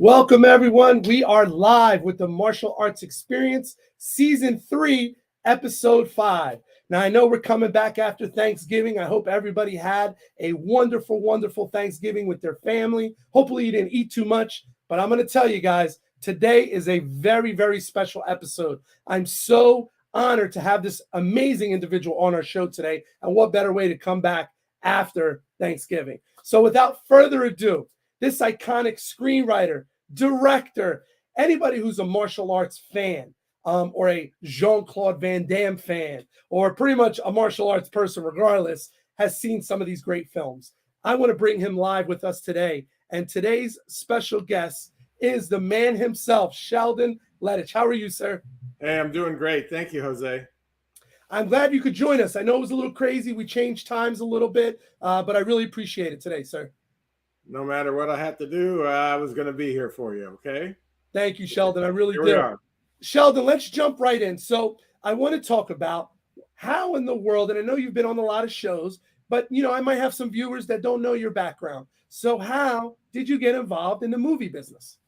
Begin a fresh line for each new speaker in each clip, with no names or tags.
Welcome, everyone. We are live with the Martial Arts Experience, Season 3, Episode 5. Now, I know we're coming back after Thanksgiving. I hope everybody had a wonderful, wonderful Thanksgiving with their family. Hopefully, you didn't eat too much, but I'm going to tell you guys, today is a very, very special episode. I'm so honored to have this amazing individual on our show today, and what better way to come back after Thanksgiving. So without further ado, this iconic screenwriter, director, anybody who's a martial arts fan, or a Jean-Claude Van Damme fan, or pretty much a martial arts person regardless, has seen some of these great films. I want to bring him live with us today. And today's special guest is the man himself, Sheldon Lettich. How are you, sir?
Hey, I'm doing great. Thank you, Jose.
I'm glad you could join us. I know it was a little crazy. We changed times a little bit, but I really appreciate it today, sir.
No matter what I had to do, I was going to be here for you, okay?
Thank you, Sheldon. I really
Here
do.
we are.
Sheldon, let's jump right in. So I want to talk about how in the world, and I know you've been on a lot of shows, but I might have some viewers that don't know your background. So how did you get involved in the movie business?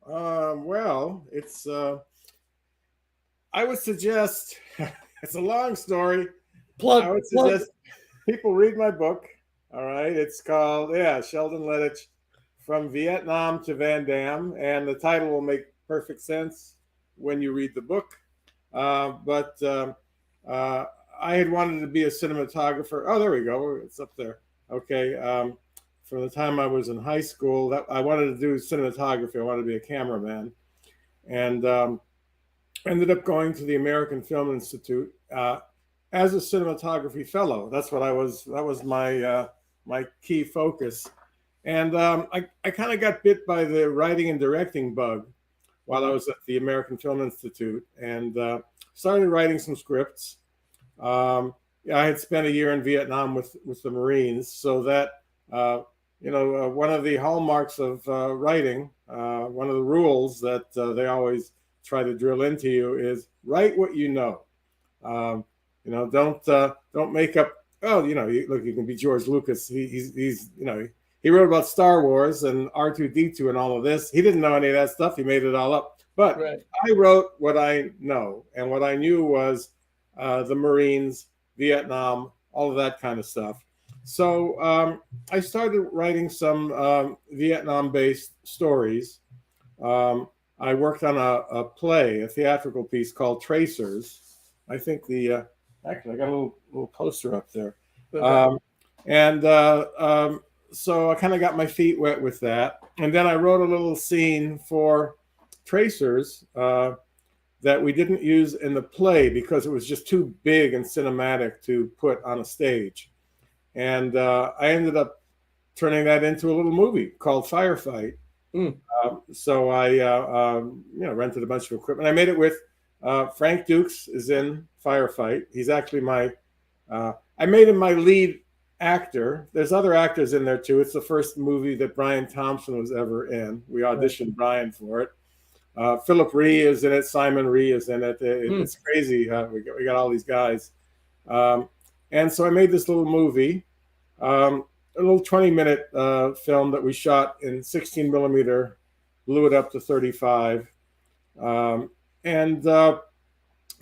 Well, it's I would suggest it's a long story. I would suggest people read my book. All right, it's called Sheldon Lettich, From Vietnam to Van Damme, and the title will make perfect sense when you read the book. But I had wanted to be a cinematographer. Oh, there we go. It's up there. Okay. From the time I was in high school, I wanted to do cinematography. I wanted to be a cameraman, and ended up going to the American Film Institute as a cinematography fellow. That's what I was. That was my key focus. And I kind of got bit by the writing and directing bug while I was at the American Film Institute, and started writing some scripts. I had spent a year in Vietnam with the Marines, so that one of the hallmarks of writing, one of the rules that they always try to drill into you is write what you know. Don't make up. Oh, look, you can be George Lucas. He wrote about Star Wars and R2-D2 and all of this. He didn't know any of that stuff. He made it all up. But right. I wrote what I know, and what I knew was the Marines, Vietnam, all of that kind of stuff. So I started writing some Vietnam-based stories. I worked on a play, a theatrical piece called Tracers. I think actually, I got a little poster up there. So I kind of got my feet wet with that. And then I wrote a little scene for Tracers that we didn't use in the play because it was just too big and cinematic to put on a stage. And I ended up turning that into a little movie called Firefight. So I rented a bunch of equipment. I made it with Frank Dukes is in Firefight. He's actually I made him my lead actor. There's other actors in there too. It's the first movie that Brian Thompson was ever in. We auditioned Brian for it. Philip Rhee is in it. Simon Rhee is in it. It's crazy. We got all these guys. And so I made this little movie, a little 20-minute film that we shot in 16 millimeter, blew it up to 35.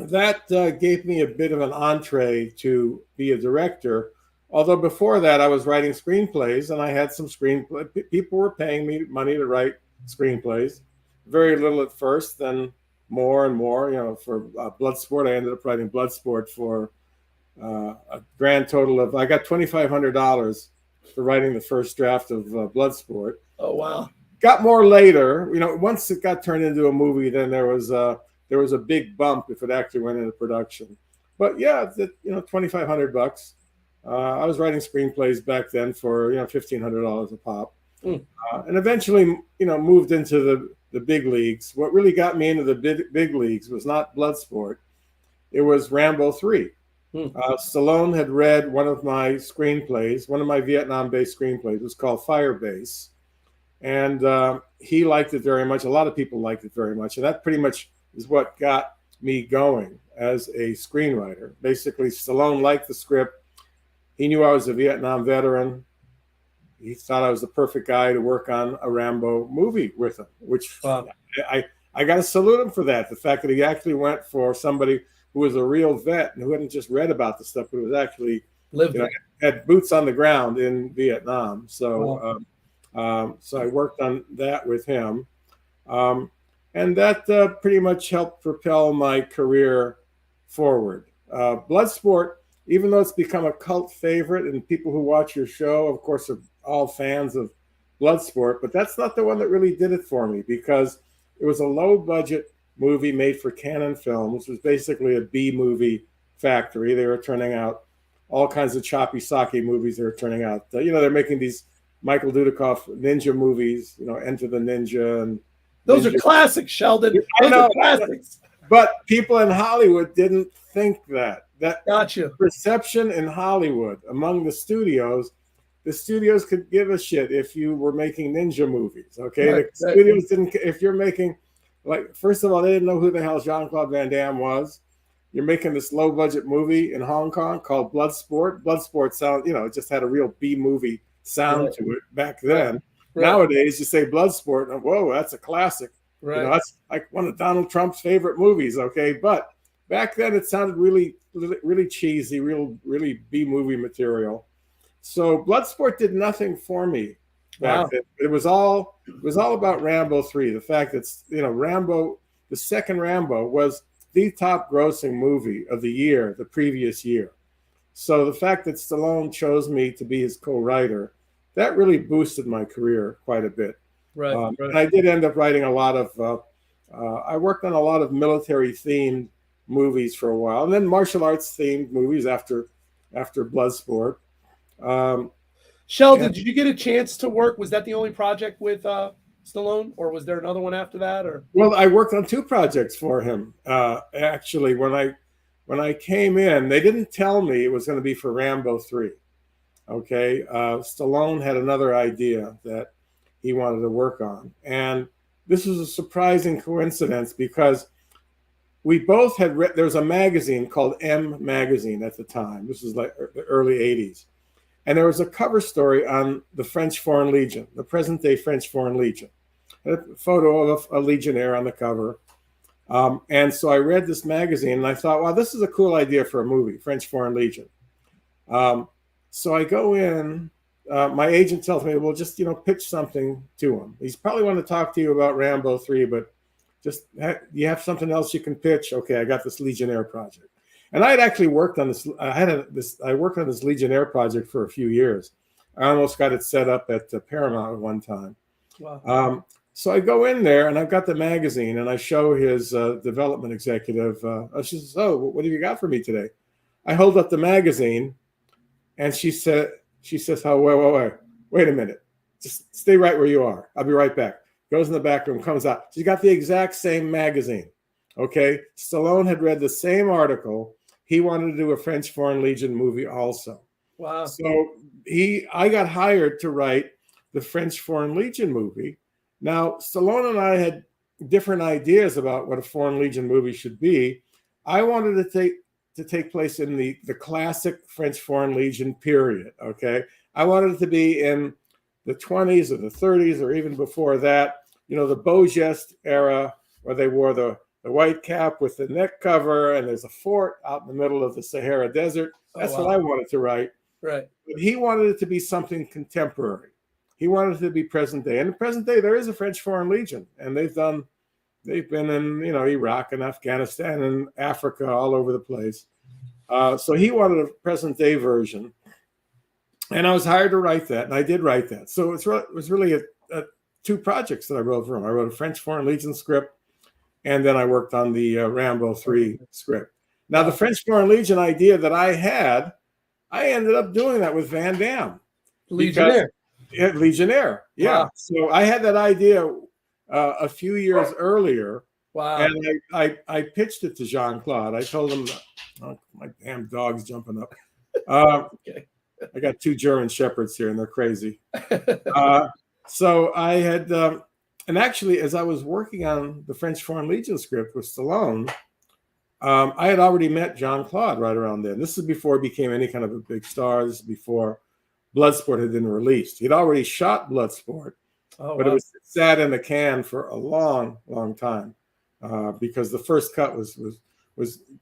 That gave me a bit of an entree to be a director. Although before that, I was writing screenplays, and I had some screenplay. People were paying me money to write screenplays. Very little at first, then more and more. For Bloodsport, I ended up writing Bloodsport for a grand total of, I got $2,500 for writing the first draft of Bloodsport.
Oh, wow.
Got more later. Once it got turned into a movie, then there was a big bump if it actually went into production. But yeah, $2,500. I was writing screenplays back then for $1,500 a pop, and eventually moved into the big leagues. What really got me into the big leagues was not Bloodsport; it was Rambo 3. Stallone had read one of my screenplays, one of my Vietnam-based screenplays. It was called Firebase, and he liked it very much. A lot of people liked it very much, and that pretty much is what got me going as a screenwriter. Basically, Stallone liked the script. He knew I was a Vietnam veteran. he thought I was the perfect guy to work on a Rambo movie with him, which I got to salute him for that. The fact that he actually went for somebody who was a real vet and who hadn't just read about the stuff, but was actually had boots on the ground in Vietnam. So, so I worked on that with him, and that pretty much helped propel my career forward. Bloodsport, even though it's become a cult favorite, and people who watch your show, of course, are all fans of Bloodsport, but that's not the one that really did it for me, because it was a low-budget movie made for Canon Films, which was basically a B movie factory. They were turning out all kinds of choppy sake movies. They were turning out, they're making these Michael Dudikoff ninja movies, Enter the Ninja, and
those are classics, Sheldon. Those are classics.
But people in Hollywood didn't think that. That
gotcha.
Perception in Hollywood among the studios could give a shit if you were making ninja movies. Okay, the studios didn't. If you're making, like, first of all, they didn't know who the hell Jean-Claude Van Damme was. You're making this low budget movie in Hong Kong called Bloodsport. Bloodsport sound, it just had a real B movie sound to it back then. Nowadays, you say Bloodsport, and whoa, that's a classic. That's like one of Donald Trump's favorite movies. Okay, but back then it sounded really, really cheesy, really B movie material. So Bloodsport did nothing for me back then. It was all about Rambo 3. The fact that Rambo, the second Rambo, was the top grossing movie of the year, the previous year. So the fact that Stallone chose me to be his co-writer, that really boosted my career quite a bit. And I did end up writing a lot of, I worked on a lot of military themed movies for a while, and then martial arts themed movies after Bloodsport.
Sheldon, did you get a chance to work? Was that the only project with Stallone, or was there another one after that? Or
well, I worked on 2 projects for him. Actually, when I came in, they didn't tell me it was going to be for Rambo 3. Okay, Stallone had another idea that he wanted to work on, and this was a surprising coincidence because we both had read. There was a magazine called M Magazine at the time. This was like the early 80s. And there was a cover story on the French Foreign Legion, the present-day French Foreign Legion. A photo of a legionnaire on the cover. And so I read this magazine, and I thought, wow, this is a cool idea for a movie, French Foreign Legion. So I go in. My agent tells me, well, just, pitch something to him. He's probably want to talk to you about Rambo 3, but just, you have something else you can pitch? Okay, I got this Legionnaire project. And I had actually worked on this. I worked on this Legionnaire project for a few years. I almost got it set up at Paramount at one time. Wow. So I go in there, and I've got the magazine, and I show his development executive. She says, "Oh, what have you got for me today?" I hold up the magazine, and she says, "Oh, wait a minute. Just stay right where you are. I'll be right back." Goes in the back room, comes out. She's got the exact same magazine. Okay, Stallone had read the same article. He wanted to do a French Foreign Legion movie also.
Wow.
So I got hired to write the French Foreign Legion movie. Now, Stallone and I had different ideas about what a Foreign Legion movie should be. I wanted to take place in the classic French Foreign Legion period, okay? I wanted it to be in the 20s or the 30s or even before that, the Beau Geste era, where they wore the white cap with the neck cover, and there's a fort out in the middle of the Sahara Desert. That's what I wanted to write.
Right.
But he wanted it to be something contemporary. He wanted it to be present day. And in the present day, there is a French Foreign Legion, and they've been in, Iraq and Afghanistan and Africa, all over the place. So he wanted a present day version. And I was hired to write that, and I did write that. So it was really 2 projects that I wrote for him. I wrote a French Foreign Legion script, and then I worked on the Rambo 3 script. Now, the French Foreign Legion idea that I had, I ended up doing that with Van Damme.
Legionnaire.
Legionnaire, yeah. Wow. So I had that idea a few years earlier.
Wow.
And I pitched it to Jean-Claude. I told him, my damn dog's jumping up. Okay. I got 2 German Shepherds here, and they're crazy. So I had... and actually, as I was working on the French Foreign Legion script with Stallone, I had already met Jean-Claude right around then. This is before he became any kind of a big star. This is before Bloodsport had been released. He'd already shot Bloodsport, but it was sat in the can for a long, long time because the first cut was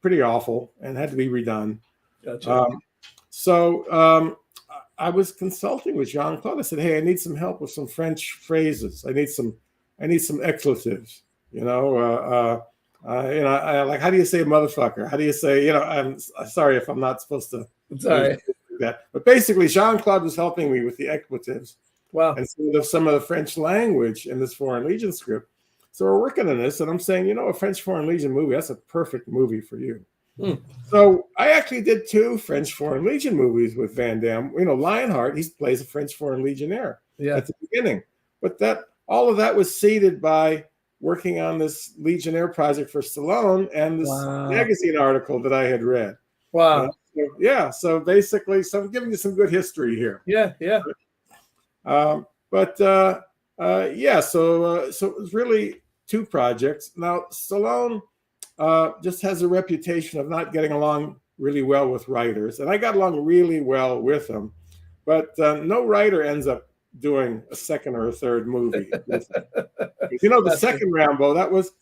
pretty awful and had to be redone.
Gotcha.
I was consulting with Jean-Claude. I said, "Hey, I need some help with some French phrases. I need some expletives. Like, how do you say motherfucker? How do you say, I'm sorry if I'm not supposed to
do
that. But basically, Jean-Claude was helping me with the expletives.
Wow.
And some of the French language in this Foreign Legion script. So we're working on this, and I'm saying, a French Foreign Legion movie, that's a perfect movie for you. So I actually did 2 French Foreign Legion movies with Van Damme. Lionheart, he plays a French Foreign Legionnaire at the beginning. But all of that was seeded by working on this Legionnaire project for Stallone and this magazine article that I had read.
Wow.
So basically, I'm giving you some good history here.
Yeah.
So it was really 2 projects. Now, Stallone just has a reputation of not getting along really well with writers, and I got along really well with him. But no writer ends up doing a second or a third movie. The second Rambo, it was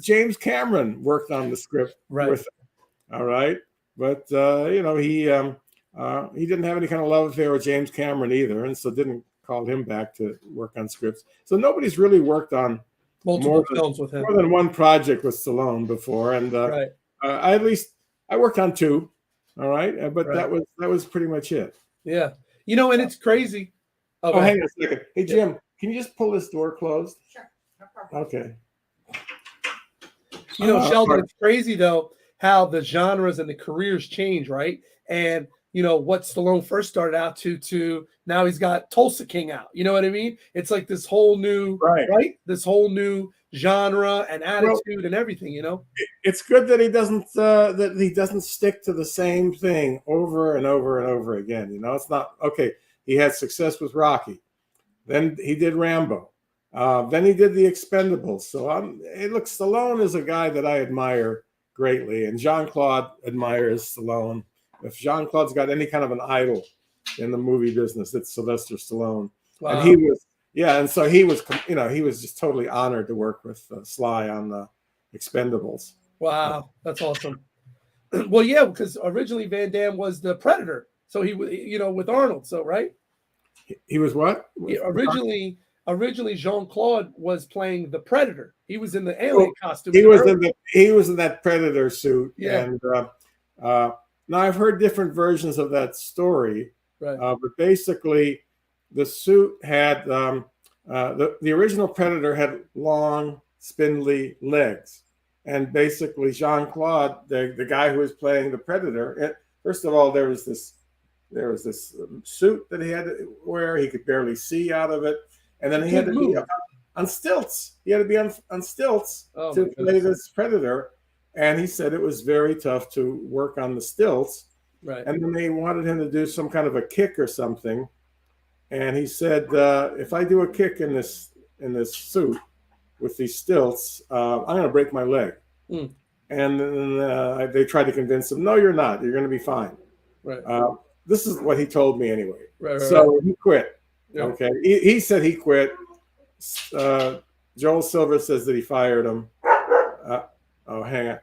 James Cameron worked on the script with him. All right, but he didn't have any kind of love affair with James Cameron either, and so didn't call him back to work on scripts. So nobody's really worked on
multiple films with him,
more than one project with Stallone before, and I worked on 2. All right, but that was pretty much it.
Yeah, and it's crazy.
Oh, hang on a second. Hey, Jim, can you just pull this door closed?
Sure, no problem.
Okay.
Sheldon, it's crazy though how the genres and the careers change, right? And what Stallone first started out to now he's got Tulsa King out. You know what I mean? It's like this whole new right? This whole new genre and attitude and everything.
It's good that he doesn't stick to the same thing over and over and over again. It's not okay. He had success with Rocky, then he did Rambo, then he did The Expendables. So Stallone is a guy that I admire greatly, and Jean-Claude admires Stallone. If Jean-Claude's got any kind of an idol in the movie business, it's Sylvester Stallone.
Wow.
And he was he was just totally honored to work with Sly on the Expendables.
Wow, that's awesome. Well, yeah, because originally Van Damme was the Predator, so he with Arnold. So right,
he was what?
Originally Jean-Claude was playing the Predator. He was in the alien costume.
He was in that Predator suit. Yeah. And now I've heard different versions of that story.
Right.
But basically, the suit had the original Predator had long, spindly legs, and basically Jean-Claude, the guy who was playing the Predator, first of all, there was this suit that he had to wear. He could barely see out of it, and then he had to be on stilts. He had to be on stilts to play this Predator, and he said it was very tough to work on the stilts.
Right.
And then they wanted him to do some kind of a kick or something. And he said, if I do a kick in this suit with these stilts, I'm going to break my leg. And then they tried to convince him, no, you're not. You're going to be fine.
Right.
This is what he told me anyway.
Right.
So he quit.
Yeah.
Okay. He said he quit. Joel Silver says that he fired him. Hang on.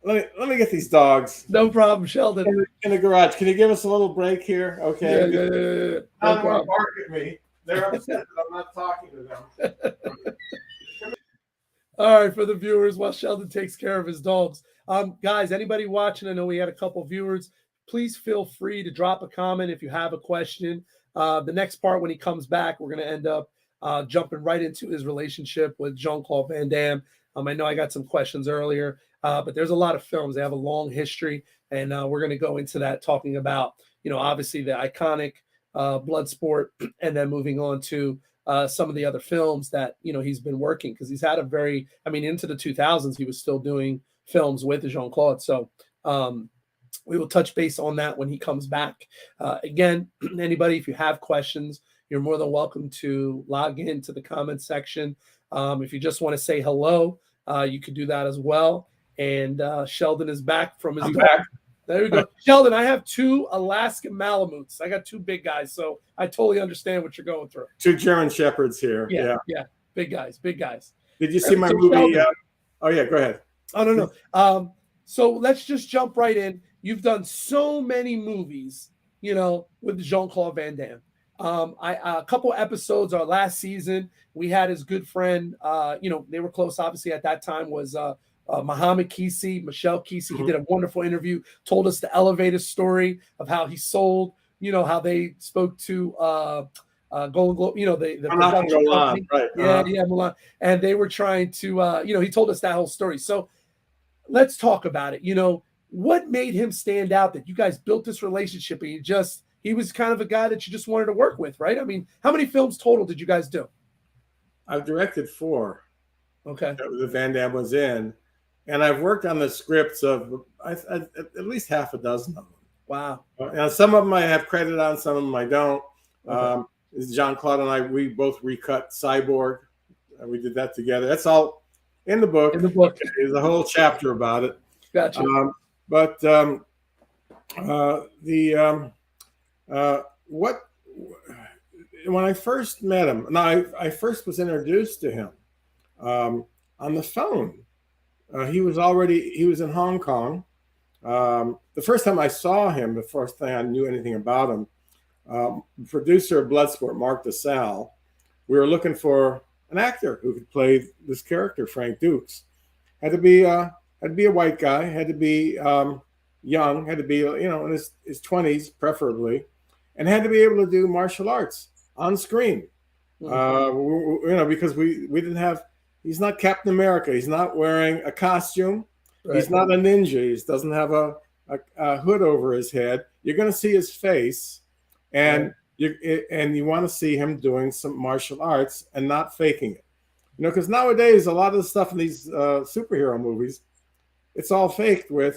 Let me get these dogs.
No problem, Sheldon.
In the garage. Can you give us a little break here? Okay.
Yeah.
I don't want to bark at me. They're upset that I'm not talking to them.
All right, for the viewers, while Sheldon takes care of his dogs. Guys, anybody watching, I know we had a couple viewers. Please feel free to drop a comment if you have a question. The next part, when he comes back, we're going to end up jumping right into his relationship with Jean-Claude Van Damme. I know I got some questions earlier, but there's a lot of films. They have a long history, and we're going to go into that, talking about, obviously the iconic Bloodsport, and then moving on to some of the other films that, he's been working, because he's had into the 2000s, he was still doing films with Jean-Claude. So we will touch base on that when he comes back. Again, anybody, if you have questions, you're more than welcome to log into the comment section. If you just want to say hello, you could do that as well. And Sheldon is back from his dog. There we go. Sheldon, I have 2 Alaskan Malamutes. I got 2 big guys, so I totally understand what you're going through.
2 German Shepherds here.
Yeah. Big guys.
Did you see my movie? Oh, yeah, go ahead.
Oh, no. So let's just jump right in. You've done so many movies, with Jean-Claude Van Damme. A couple episodes, our last season, we had his good friend, they were close, obviously, at that time, was Muhammad Kisi, Michelle Kisi. Mm-hmm. He did a wonderful interview, told us the elevator story of how he sold, how they spoke to Golden Globe, the production company.
Right.
Yeah, Milan. And they were trying to, he told us that whole story. So let's talk about it. What made him stand out that you guys built this relationship and he was kind of a guy that you just wanted to work with, right? I mean, how many films total did you guys do?
I've directed 4.
Okay.
The Van Damme was in. And I've worked on the scripts of at least half a dozen of them.
Wow.
Now, some of them I have credit on, some of them I don't. Okay. Jean-Claude and we both recut Cyborg. We did that together. That's all in the book. There's a whole chapter about it.
Gotcha.
When I first met him, I first was introduced to him on the phone. He was in Hong Kong. The first time I saw him, the first thing I knew anything about him, the producer of Bloodsport, Mark DeSalle, we were looking for an actor who could play this character, Frank Dukes. Had to be a white guy, had to be young, had to be in his 20s preferably, and had to be able to do martial arts on screen. Mm-hmm. Because we didn't have. He's not Captain America. He's not wearing a costume. Right. He's not a ninja. He doesn't have a hood over his head. You're going to see his face, and you want to see him doing some martial arts and not faking it. Because nowadays a lot of the stuff in these superhero movies, it's all faked with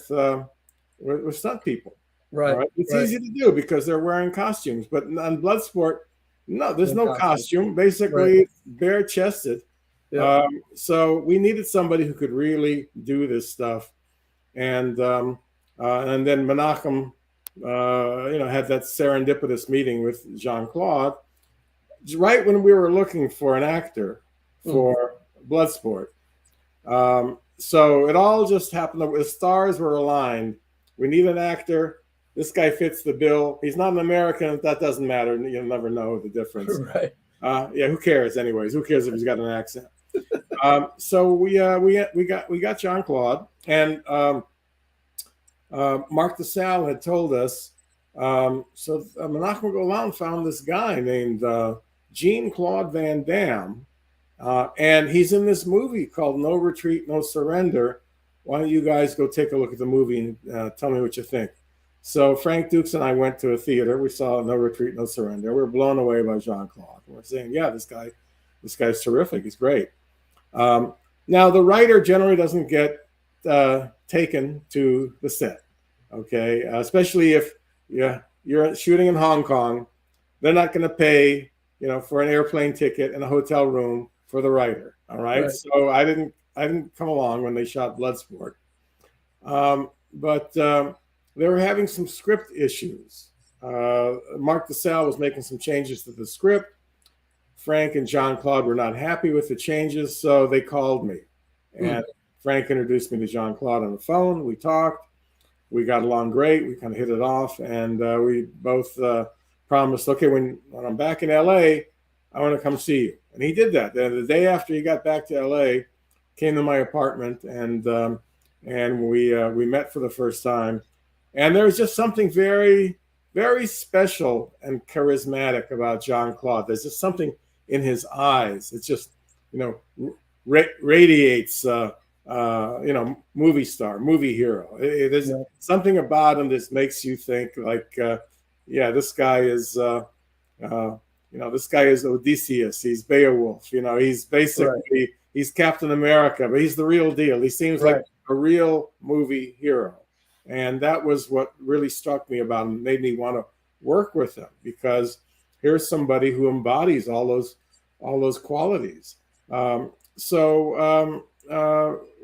stunt people.
Right.
It's easy to do because they're wearing costumes. But on Bloodsport, no, there's no costume. Basically, it's bare chested. Yeah. So we needed somebody who could really do this stuff, and then Menachem, had that serendipitous meeting with Jean-Claude, right when we were looking for an actor for Bloodsport. So it all just happened. The stars were aligned. We need an actor. This guy fits the bill. He's not an American. That doesn't matter. You'll never know the difference.
Right.
Who cares anyways? Who cares if he's got an accent? So we got Jean-Claude, and Mark DeSalle had told us. So Menachem Golan found this guy named Jean-Claude Van Damme, and he's in this movie called No Retreat, No Surrender. Why don't you guys go take a look at the movie and tell me what you think? So Frank Dukes and I went to a theater. We saw No Retreat, No Surrender. We were blown away by Jean-Claude. We're saying, yeah, this guy's terrific. He's great. Now, the writer generally doesn't get taken to the set, okay? Especially if you're shooting in Hong Kong. They're not going to pay, for an airplane ticket and a hotel room for the writer, all right? So I didn't come along when they shot Bloodsport. But they were having some script issues. Mark DeSalle was making some changes to the script. Frank and Jean-Claude were not happy with the changes, so they called me. And Frank introduced me to Jean-Claude on the phone. We talked. We got along great. We kind of hit it off. And we both promised, okay, when I'm back in L.A., I want to come see you. And he did that. The day after he got back to L.A., came to my apartment, and we met for the first time. And there was just something very, very special and charismatic about Jean-Claude. There's just something in his eyes. It's just, radiates, movie star, movie hero. There's something about him that makes you think like, this guy is, this guy is Odysseus. He's Beowulf. He's basically, he's Captain America, but he's the real deal. He seems like a real movie hero. And that was what really struck me about him, made me want to work with him, because here's somebody who embodies all those qualities. So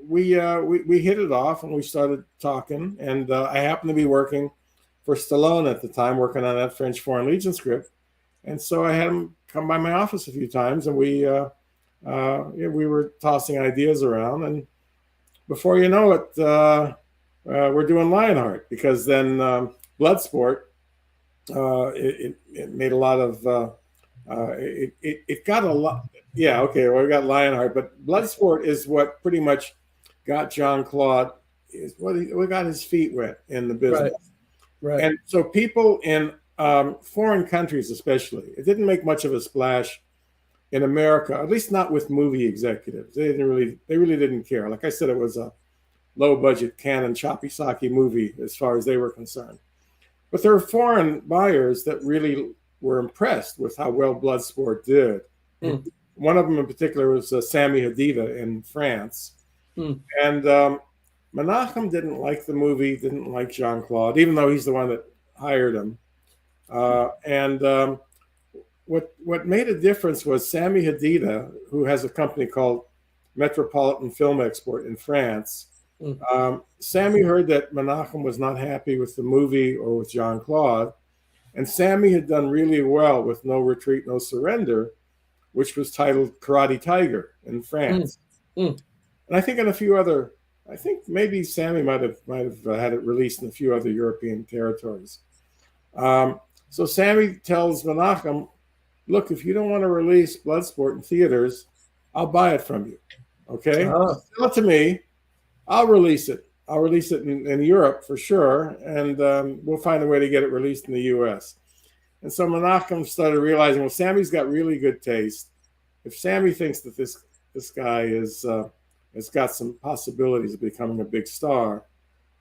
we hit it off and we started talking. And I happened to be working for Stallone at the time, working on that French Foreign Legion script. And so I had him come by my office a few times, and we were tossing ideas around. And before you know it, we're doing Lionheart, because then Bloodsport, it made a lot of it got a lot. Yeah, okay, well, we got Lionheart, but Bloodsport is what pretty much got Jean-Claude, is what got his feet wet in the business.
Right.
And so people in foreign countries, especially, it didn't make much of a splash in America, at least not with movie executives. They really didn't care. Like I said, it was a low budget Canon choppy sake movie as far as they were concerned. But there were foreign buyers that really were impressed with how well Bloodsport did. Mm. One of them in particular was Sami Hadida in France. Mm. And Menachem didn't like the movie, didn't like Jean-Claude, even though he's the one that hired him. What made a difference was Sami Hadida, who has a company called Metropolitan Film Export in France. Sami heard that Menachem was not happy with the movie or with Jean-Claude, and Sami had done really well with No Retreat, No Surrender, which was titled Karate Tiger in France. And I think in a few other, I think maybe Sami might have had it released in a few other European territories. So Sami tells Menachem, look, if you don't want to release Bloodsport in theaters, I'll buy it from you. Okay? Sell it to me. I'll release it. I'll release it in Europe for sure, and we'll find a way to get it released in the U.S. And so Menachem started realizing, well, Sami's got really good taste. If Sami thinks that this guy has got some possibilities of becoming a big star,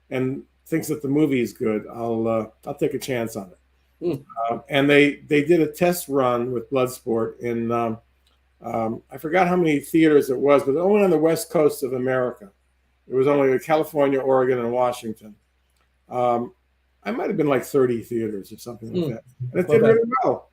and thinks that the movie is good, I'll take a chance on it. And they did a test run with Bloodsport in I forgot how many theaters it was, but only on the West Coast of America. It was only in California, Oregon, and Washington. I might have been like 30 theaters or something like that. And it did really well.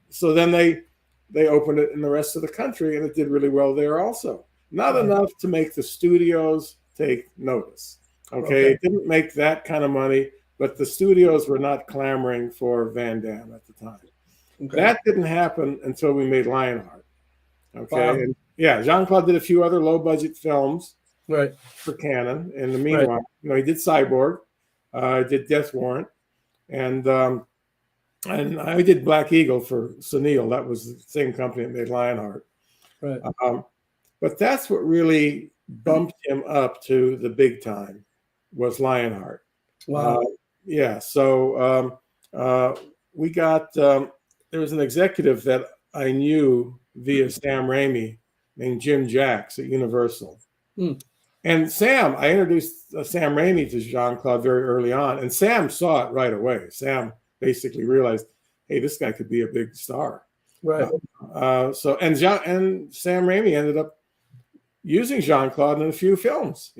So then they opened it in the rest of the country, and it did really well there also. Not enough to make the studios take notice. Okay? It didn't make that kind of money, but the studios were not clamoring for Van Damme at the time. That didn't happen until we made Lionheart. Okay? And yeah, Jean-Claude did a few other low-budget films. Right. For Canon. In the meanwhile, he did Cyborg, did Death Warrant, and I did Black Eagle for Sunil. That was the same company that made Lionheart. Right. But that's what really bumped him up to the big time, was Lionheart. Wow. So we got there was an executive that I knew via Sam Raimi named Jim Jacks at Universal. And Sam, I introduced Sam Raimi to Jean-Claude very early on, and Sam saw it right away. Sam basically realized, hey, this guy could be a big star. Right. And Sam Raimi ended up using Jean-Claude in a few films,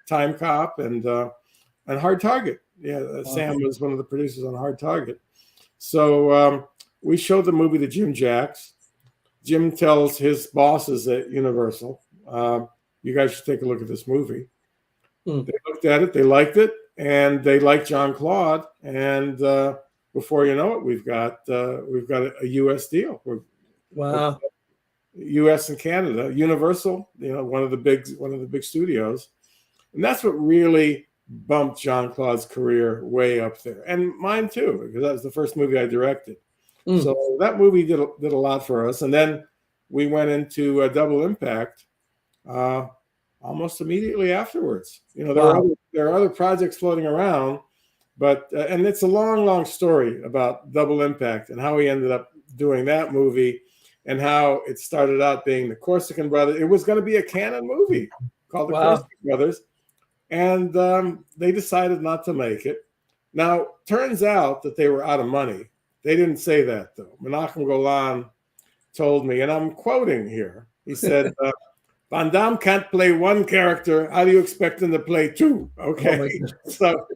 Time Cop and Hard Target. Yeah, Sam was one of the producers on Hard Target. So we showed the movie to Jim Jacks. Jim tells his bosses at Universal, you guys should take a look at this movie. They looked at it, they liked it, and they liked Jean-Claude. And before you know it, we've got a U.S. deal. We're U.S. and Canada, Universal, one of the big studios, and that's what really bumped Jean-Claude's career way up there, and mine too, because that was the first movie I directed. So that movie did a lot for us, and then we went into Double Impact. Almost immediately afterwards. There are other projects floating around, but and it's a long story about Double Impact and how he ended up doing that movie, and how it started out being the Corsican Brothers. It was going to be a Canon movie called the Corsican Brothers, and they decided not to make it. Now, turns out that they were out of money. They didn't say that though. Menachem Golan told me, and I'm quoting here. He said, Van Damme can't play one character. How do you expect him to play two? Okay, so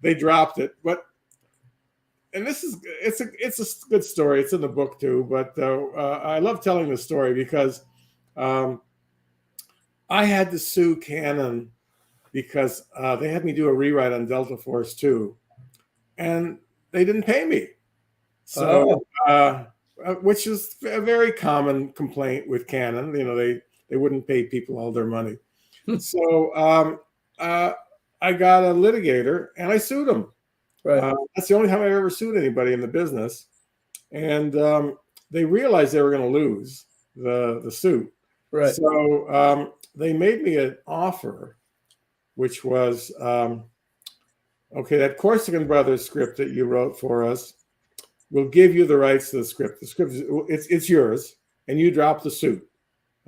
they dropped it. And it's a good story. It's in the book too. But I love telling the story because I had to sue Canon because they had me do a rewrite on Delta Force 2, and they didn't pay me. So, which is a very common complaint with Canon. You know, they wouldn't pay people all their money. So I got a litigator and I sued him.
Right.
That's the only time I've ever sued anybody in the business. And they realized they were going to lose the suit.
Right.
So they made me an offer, which was, okay, that Corsican Brothers script that you wrote for us, we'll give you the rights to the script. The script, it's yours, and you drop the suit.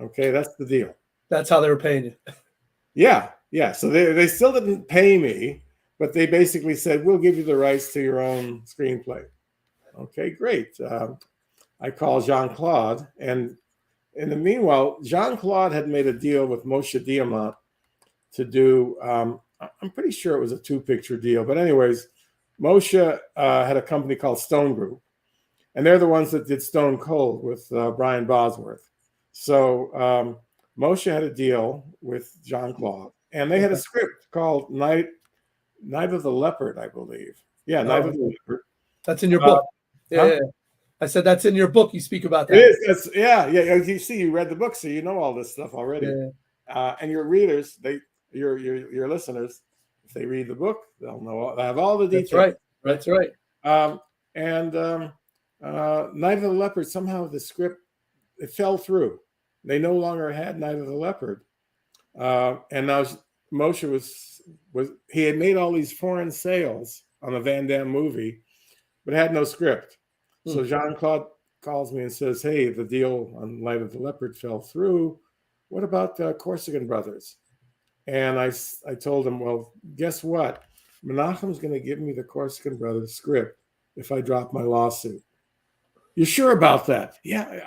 Okay, that's the deal.
That's how they were paying you.
Yeah. So they still didn't pay me, but they basically said, we'll give you the rights to your own screenplay. Okay, great. I called Jean-Claude, and in the meanwhile, Jean-Claude had made a deal with Moshe Diamant to do, I'm pretty sure it was a 2-picture deal, but anyways, Moshe had a company called Stone Group, and they're the ones that did Stone Cold with Brian Bosworth. So Moshe had a deal with Jean-Claude, and they had a script called Night of the Leopard, I believe. Yeah, Night of the Leopard.
That's in your book. Yeah. I said that's in your book. You speak about that.
It is. Yeah. You see, you read the book, so you know all this stuff already. Yeah. And your readers, your listeners, if they read the book, they'll know. They have all the details.
That's right.
Night of the Leopard, somehow the script, it fell through. They no longer had Night of the Leopard. And now Moshe he had made all these foreign sales on a Van Damme movie, but had no script. So Jean-Claude calls me and says, hey, the deal on Night of the Leopard fell through. What about Corsican Brothers? And I told him, well, guess what? Menachem's going to give me the Corsican Brothers script if I drop my lawsuit. You sure about that? Yeah,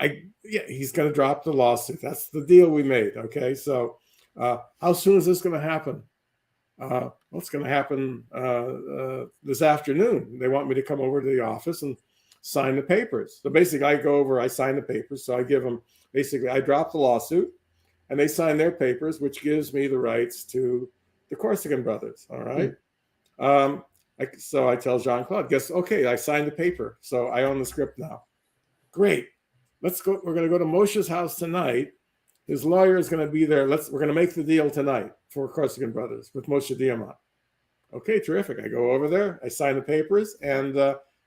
he's going to drop the lawsuit. That's the deal we made. Okay, so how soon is this going to happen? Well, it's going to happen this afternoon. They want me to come over to the office and sign the papers. So basically, I go over, I sign the papers. So I give them, basically, I drop the lawsuit, and they sign their papers, which gives me the rights to the Corsican Brothers. All right. So I tell Jean-Claude, okay, I signed the paper. So I own the script now. Great. Let's go. We're going to go to Moshe's house tonight. His lawyer is going to be there. We're going to make the deal tonight for Corsican Brothers with Moshe Diamant. Okay, terrific. I go over there. I sign the papers, and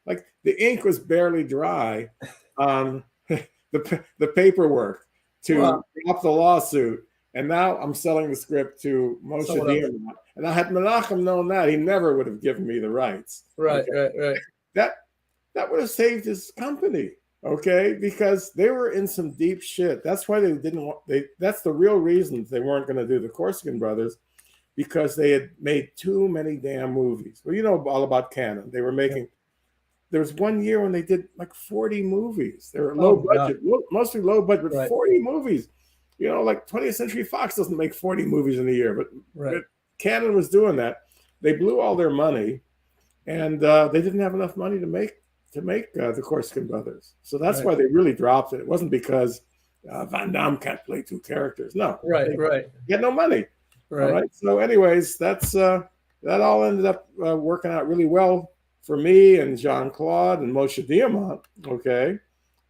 like the ink was barely dry on the paperwork to drop the lawsuit. And now I'm selling the script to Moshe Diamant. And had Menachem known that, he never would have given me the rights.
Right.
That would have saved his company. Okay, because they were in some deep shit. That's why they didn't want. That's the real reason they weren't going to do the Corsican Brothers, because they had made too many damn movies. Well, you know all about Canon. They were making. There was one year when they did like 40 movies. They were low budget, mostly low budget, but 40 movies. You know, like 20th Century Fox doesn't make 40 movies in a year, but Canon was doing that. They blew all their money, and they didn't have enough money to make the Corsican Brothers. So that's why they really dropped it. It wasn't because Van Damme can't play two characters. No.
Right.
He had no money. Right. All right. So anyways, that all ended up working out really well for me and Jean-Claude and Moshe Diamant. Okay.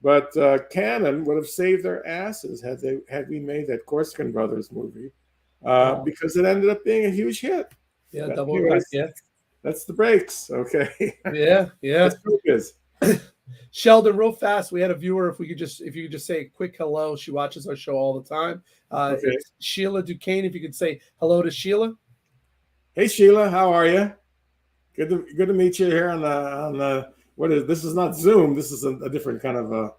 But Canon would have saved their asses had we made that Corsican Brothers movie because it ended up being a huge hit.
Yeah, double right. Yeah.
That's the breaks, okay?
Yeah.
That's what it is.
Sheldon, real fast, we had a viewer. If you could just say a quick hello. She watches our show all the time. It's Sheila Duquesne. If you could say hello to Sheila.
Hey Sheila, how are you? Good to meet you here on the what is this? Is not Zoom. This is a different kind of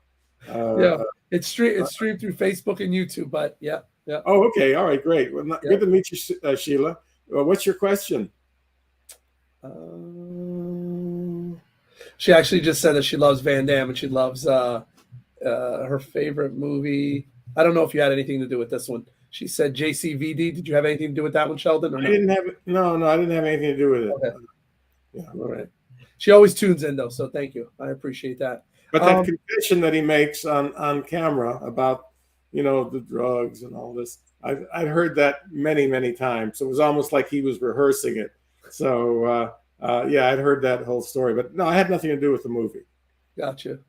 It's streamed through Facebook and YouTube, but yeah.
Oh, okay, all right, great. Well, good to meet you, Sheila. What's your question?
She actually just said that she loves Van Damme and she loves her favorite movie. I don't know if you had anything to do with this one. She said JCVD. Did you have anything to do with that one, Sheldon? Or no?
I didn't have anything to do with it. Okay.
Yeah. All right. She always tunes in though, so thank you. I appreciate that.
But that confession that he makes on camera about the drugs and all this, I'd heard that many times. So it was almost like he was rehearsing it. So yeah, I'd heard that whole story, but no, I had nothing to do with the movie.
Gotcha.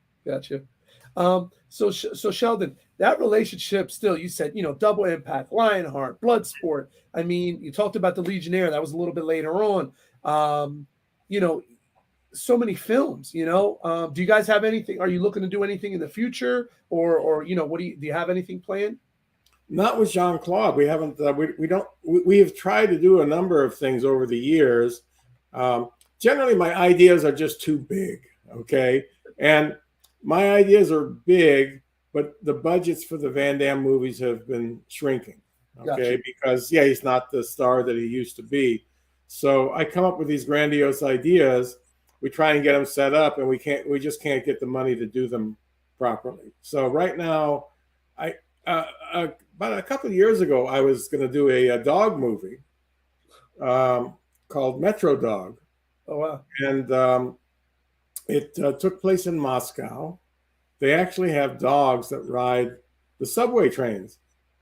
So Sheldon, that relationship still, you said, Double Impact, Lionheart, Bloodsport. I mean, you talked about the Legionnaire. That was a little bit later on. You know, so many films. Do you guys have anything? Are you looking to do anything in the future, or what do you have anything planned?
Not with Jean-Claude. We haven't. We don't. We have tried to do a number of things over the years. Generally, my ideas are just too big. Okay, and my ideas are big, but the budgets for the Van Damme movies have been shrinking. Okay,
Gotcha.
because yeah, he's not the star that he used to be. So I come up with these grandiose ideas. We try and get them set up, and we can't. We just can't get the money to do them properly. So right now, I about a couple of years ago, I was going to do a dog movie called Metro Dog.
Oh wow.
And it took place in Moscow. They actually have dogs that ride the subway trains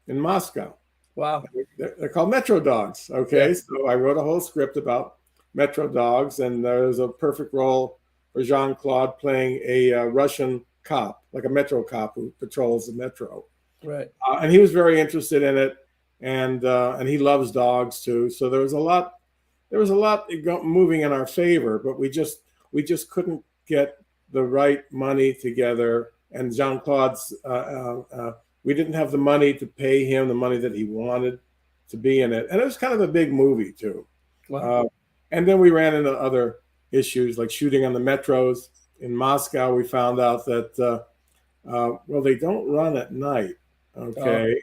in Moscow.
Wow.
They're called Metro Dogs. Okay, yeah. So I wrote a whole script about Metro Dogs, and there's a perfect role for Jean-Claude playing a Russian cop, like a Metro cop who patrols the metro.
Right.
And he was very interested in it, and he loves dogs too. So there was a lot moving in our favor, but we just couldn't get the right money together. And Jean-Claude's we didn't have the money to pay him the money that he wanted to be in it, and it was kind of a big movie too.
Wow.
And then we ran into other issues like shooting on the metros in Moscow. We found out that well, they don't run at night. Okay.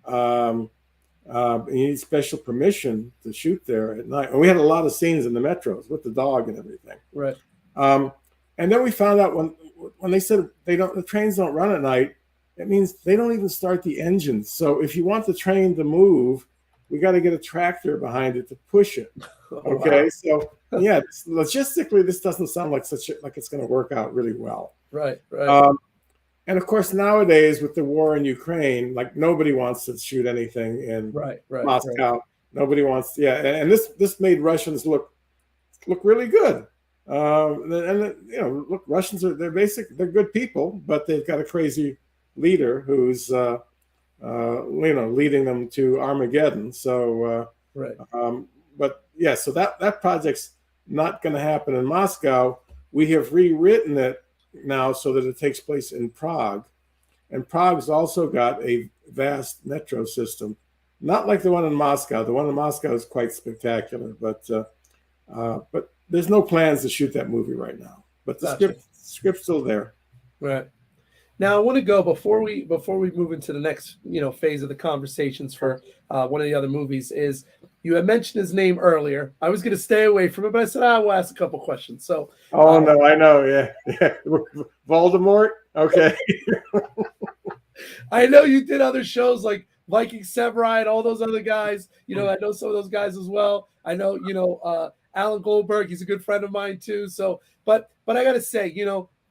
You need special permission to shoot there at night. And we had a lot of scenes in the metros with the dog and everything.
Right.
And then we found out when they said the trains don't run at night, it means they don't even start the engines. So if you want the train to move, we got to get a tractor behind it to push it. Okay. Wow. So yeah, logistically, this doesn't sound like it's going to work out really well.
Right.
And of course, nowadays with the war in Ukraine, like nobody wants to shoot anything in Moscow. Right. Nobody wants, yeah. And this made Russians look really good. And look, Russians they're good people, but they've got a crazy leader who's leading them to Armageddon. So
right.
But yeah, so that project's not going to happen in Moscow. We have rewritten it now so that it takes place in Prague, and Prague's also got a vast metro system, not like the one in Moscow. The one in Moscow is quite spectacular, but there's no plans to shoot that movie right now. But the script's still there.
Right. Now I want to go before we move into the next phase of the conversations for one of the other movies. Is you had mentioned his name earlier. I was going to stay away from it, but I said I will ask a couple questions. So
no, I know, yeah. Voldemort. Okay.
I know you did other shows like Viking Samurai and all those other guys. I know some of those guys as well. I know Alan Goldberg. He's a good friend of mine too. So, but I got to say,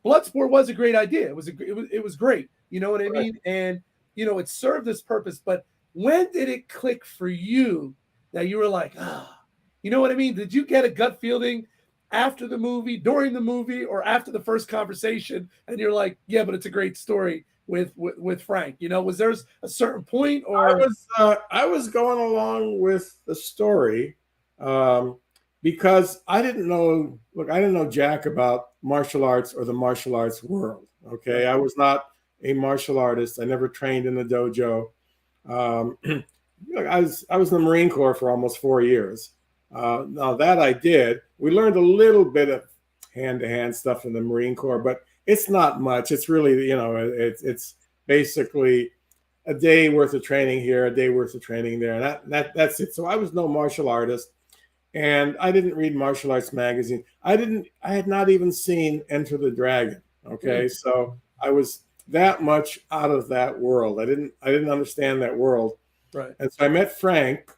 Bloodsport was a great idea. It was great. You know what I mean? And it served its purpose. But when did it click for you that you were like, you know what I mean? Did you get a gut feeling after the movie, during the movie, or after the first conversation, and you're like, yeah, but it's a great story with Frank? Was there a certain point, or
I was going along with the story because I didn't know jack about martial arts or the martial arts world. Okay, I was not a martial artist. I never trained in the dojo. I was in the Marine Corps for almost 4 years. Now that I did, we learned a little bit of hand-to-hand stuff in the Marine Corps, but it's not much. It's really, it's basically a day worth of training here, a day worth of training there, and that's it. So I was no martial artist, and I didn't read martial arts magazine. I had not even seen Enter the Dragon. Okay, so I was that much out of that world. I didn't understand that world.
Right.
And so I met Frank,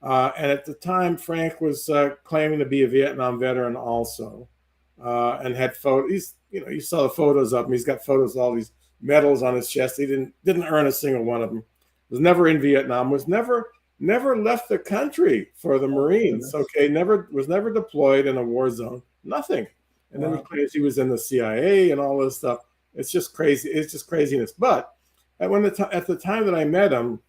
and at the time Frank was claiming to be a Vietnam veteran also, and had photos. You saw the photos of him. He's got photos of all these medals on his chest. He didn't earn a single one of them, was never in Vietnam, was never left the country for the Marines. Okay, was never deployed in a war zone. Nothing. And then he claims he was in the CIA and all this stuff. It's just crazy. It's just craziness. But at the time that I met him,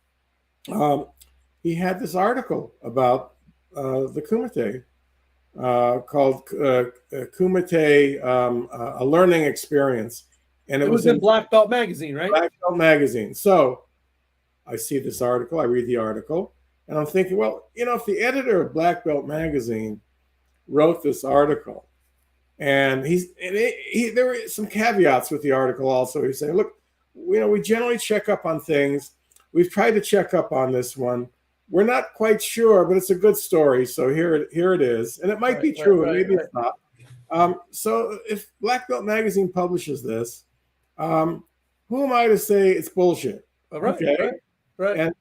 he had this article about the Kumite called Kumite, a learning experience. And
it was in Black Belt Magazine, right?
Black Belt Magazine. So I see this article, I read the article, and I'm thinking, well, if the editor of Black Belt Magazine wrote this article, and there were some caveats with the article also. He's saying, look, we generally check up on things. We've tried to check up on this one. We're not quite sure, but it's a good story. So here it is. And it might be true, and maybe it's not. So if Black Belt Magazine publishes this, who am I to say it's bullshit? Right.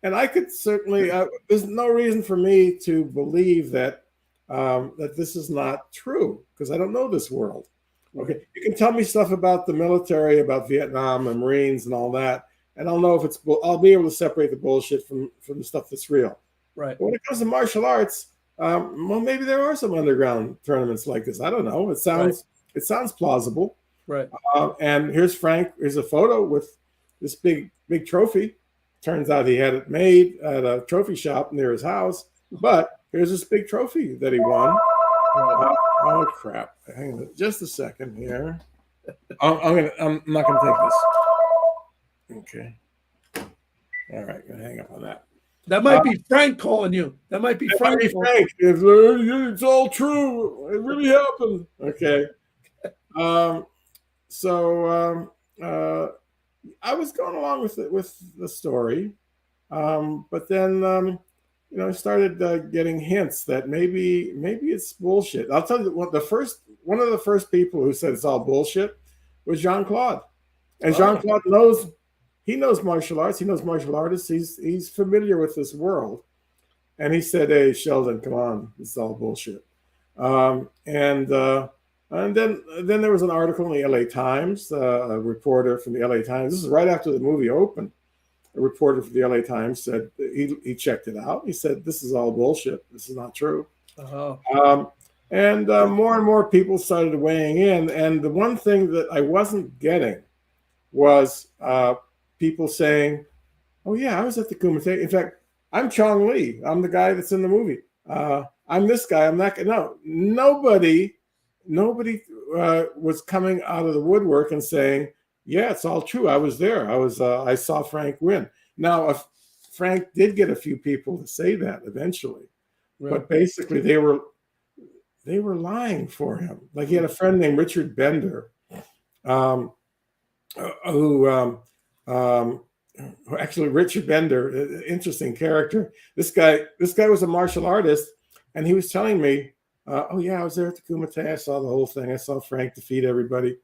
And I could certainly, there's no reason for me to believe that that this is not true, because I don't know this world. Okay, you can tell me stuff about the military, about Vietnam and Marines and all that, and I'll know if I'll be able to separate the bullshit from the stuff that's real.
Right.
But when it comes to martial arts, well, maybe there are some underground tournaments like this. I don't know. It sounds plausible.
Right.
And here's Frank. Here's a photo with this big trophy. Turns out he had it made at a trophy shop near his house. But here's this big trophy that he won. Oh crap! Hang on, just a second here. I'm not gonna take this. Okay. All right, gonna hang up on that.
That might be Frank calling you. That might be Frank.
It's all true. It really happened. Okay. So I was going along with the story, but then I started getting hints that maybe it's bullshit. I'll tell you one of the first people who said it's all bullshit was Jean-Claude, and Jean-Claude knows martial arts. He knows martial artists. He's familiar with this world, and he said, "Hey, Sheldon, come on, it's all bullshit." And then there was an article in the LA Times, a reporter from the LA Times. This is right after the movie opened. A reporter from the LA Times said he checked it out. He said, "This is all bullshit. This is not true." And more and more people started weighing in. And the one thing that I wasn't getting was people saying, "Oh yeah, I was at the Kumite. In fact, I'm Chong Li. I'm the guy that's in the movie. I'm this guy. I'm that guy." No, nobody was coming out of the woodwork and saying, "Yeah, it's all true. I was there. I saw Frank win." Now, Frank did get a few people to say that eventually, but basically they were lying for him. Like he had a friend named Richard Bender, who actually Richard Bender, interesting character. This guy was a martial artist, and he was telling me, "Oh yeah, I was there at the Kumite. I saw the whole thing. I saw Frank defeat everybody."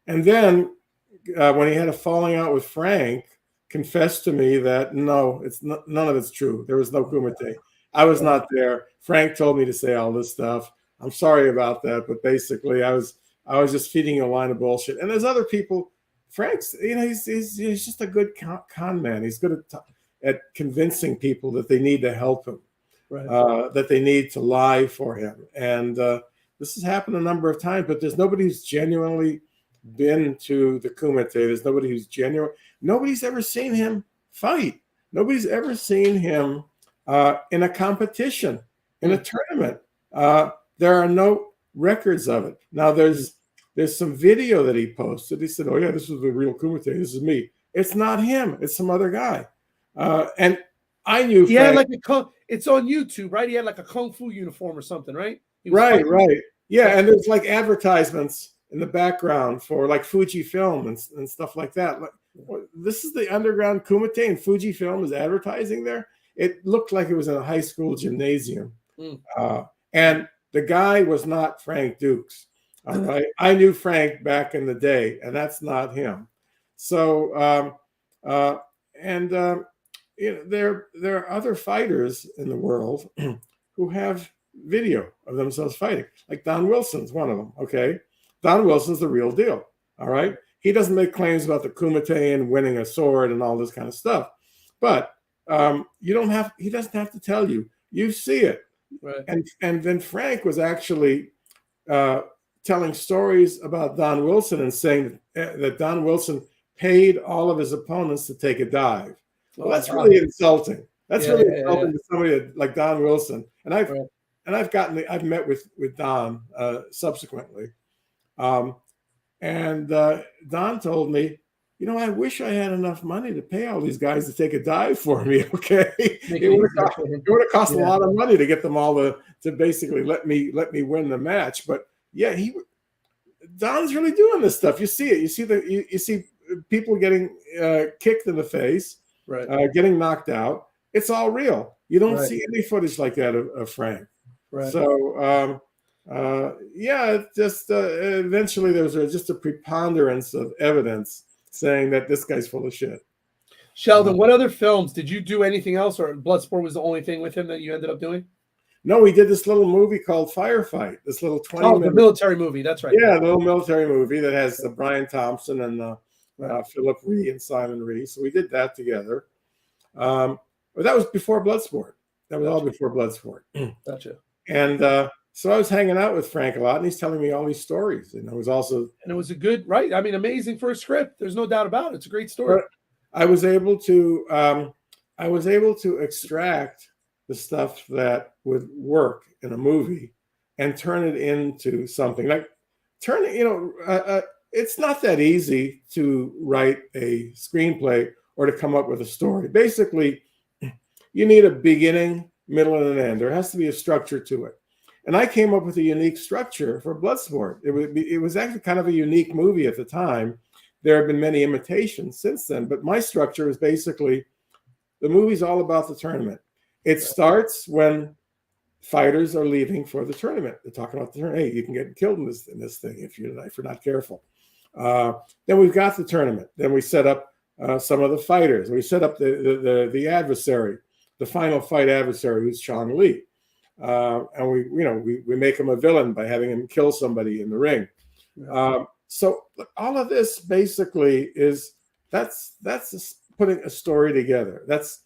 And then when he had a falling out with Frank, confessed to me that no, none of it's true. There was no Kumite. I was not there. Frank told me to say all this stuff. I'm sorry about that, but basically, I was just feeding you a line of bullshit. And there's other people. Frank's, he's just a good con man. He's good at convincing people that they need to help him, that they need to lie for him. And this has happened a number of times, but there's nobody who's genuinely been to the Kumite. There's nobody who's genuine. Nobody's ever seen him fight. Nobody's ever seen him in a competition, in a tournament. There are no records of it. Now there's some video that he posted. He said, "Oh yeah, this was the real Kumite. This is me." It's not him. It's some other guy. And I knew
he had like it's on YouTube, right? He had like a kung fu uniform or something, right?
Right. Yeah, and there's like advertisements in the background for like Fujifilm and stuff like that. Like, this is the underground Kumite, and Fujifilm is advertising there. It looked like it was in a high school gymnasium. And the guy was not Frank Dukes. All right. I knew Frank back in the day, and that's not him. So, there are other fighters in the world who have video of themselves fighting. Like Don Wilson's one of them. Okay. Don Wilson's the real deal. All right. He doesn't make claims about the Kumite and winning a sword and all this kind of stuff. But you don't have. He doesn't have to tell you. You see it.
Right.
And then Frank was actually telling stories about Don Wilson and saying that Don Wilson paid all of his opponents to take a dive. Well, that's really insulting. That's really insulting to somebody like Don Wilson. And I've met with Don subsequently. And Don told me, I wish I had enough money to pay all these guys to take a dive for me. Okay, it would have cost a lot of money to get them all to basically let me win the match. But yeah, Don's really doing this stuff. You see it. You see people getting kicked in the face, getting knocked out. It's all real. You don't see any footage like that of Frank. Right. So just eventually there was just a preponderance of evidence saying that this guy's full of shit.
Sheldon, what other films did you do? Anything else, or Bloodsport was the only thing with him that you ended up doing?
No, we did this little movie called Firefight. This little 20-minute,
the military movie. That's right.
Yeah, the little military movie that has Brian Thompson and Philip Rhee and Simon Rhee. So we did that together. But that was before Bloodsport. That was all before Bloodsport.
Gotcha.
And so I was hanging out with Frank a lot, and he's telling me all these stories. And it was
a good, right? I mean, amazing for a script. There's no doubt about it. It's a great story.
I was able to extract the stuff that would work in a movie and turn it into something it's not that easy to write a screenplay or to come up with a story. Basically, you need a beginning, middle, and an end. There has to be a structure to it. And I came up with a unique structure for Bloodsport. It was actually kind of a unique movie at the time. There have been many imitations since then, but my structure is basically the movie's all about the tournament. It starts when fighters are leaving for the tournament. They're talking about the tournament. Hey, you can get killed in this thing if you're not careful. Then we've got the tournament. Then we set up some of the fighters. We set up the adversary, the final fight adversary, who's Chong Li. And we make him a villain by having him kill somebody in the ring. So all of this basically that's putting a story together. That's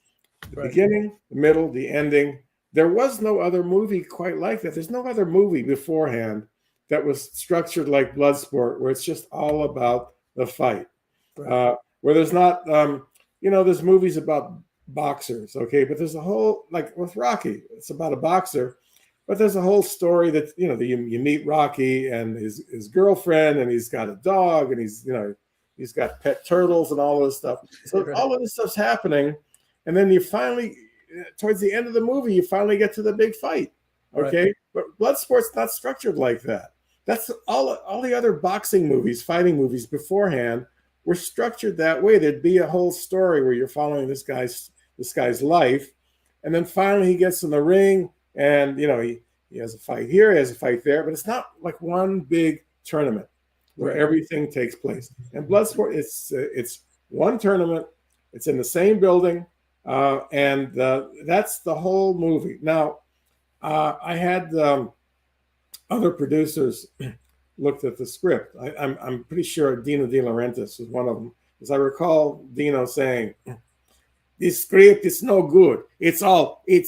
the beginning, the middle, the ending. There was no other movie quite like that. There's no other movie beforehand that was structured like Bloodsport, where it's just all about the fight. Where there's not, there's movies about boxers, okay, but there's a whole, like with Rocky, it's about a boxer, but there's a whole story that you meet Rocky and his girlfriend, and he's got a dog, and he's got pet turtles and all this stuff. So all of this stuff's happening, and then you finally, towards the end of the movie, you finally get to the big fight, okay? But Bloodsport's not structured like that. That's all the other boxing movies, fighting movies beforehand were structured that way. There'd be a whole story where you're following this guy's life, and then finally he gets in the ring, and he has a fight here, he has a fight there, but it's not like one big tournament where everything takes place. And Bloodsport, it's one tournament, it's in the same building, and that's the whole movie. Now, I had other producers looked at the script. I'm pretty sure Dino De Laurentiis was one of them, as I recall Dino saying, "This script is no good. It's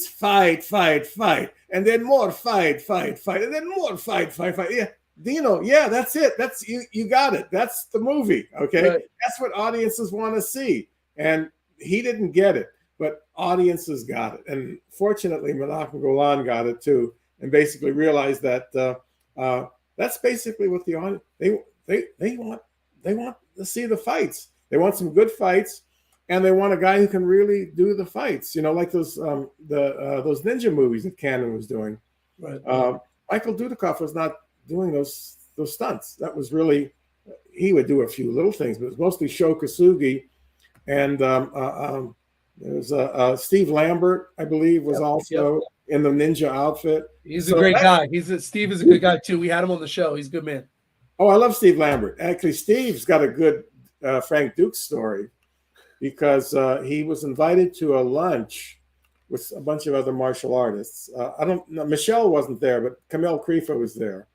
fight, fight, fight, and then more fight, fight, fight, and then more fight, fight, fight." Yeah, Dino, yeah, that's it. That's you got it. That's the movie, okay? That's what audiences want to see. And he didn't get it, but audiences got it. And fortunately, Menachem Golan got it too, and basically realized that that's basically what the audience they want to see the fights. They want some good fights, and they want a guy who can really do the fights. Like those ninja movies that Cannon was doing. Michael Dudikoff was not doing those stunts. That was really, he would do a few little things, but it was mostly Sho Kosugi, and there was Steve Lambert, I believe, was also in the ninja outfit.
He's a great guy. Steve is a good guy too. We had him on the show. He's a good man.
Oh, I love Steve Lambert. Actually, Steve's got a good Frank Dukes story, because he was invited to a lunch with a bunch of other martial artists. Michelle wasn't there, but Kamel Krifa was there.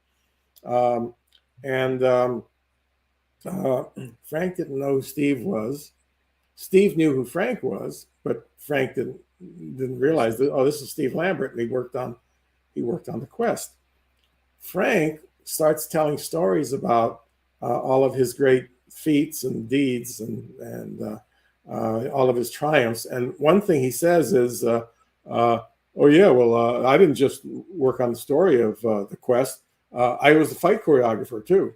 Frank didn't know who Steve was. Steve knew who Frank was, but Frank didn't realize that, oh, this is Steve Lambert, and he worked on the quest. Frank starts telling stories about all of his great feats and deeds and all of his triumphs. And one thing he says is, "Oh yeah, well, I didn't just work on the story of the quest. I was the fight choreographer too."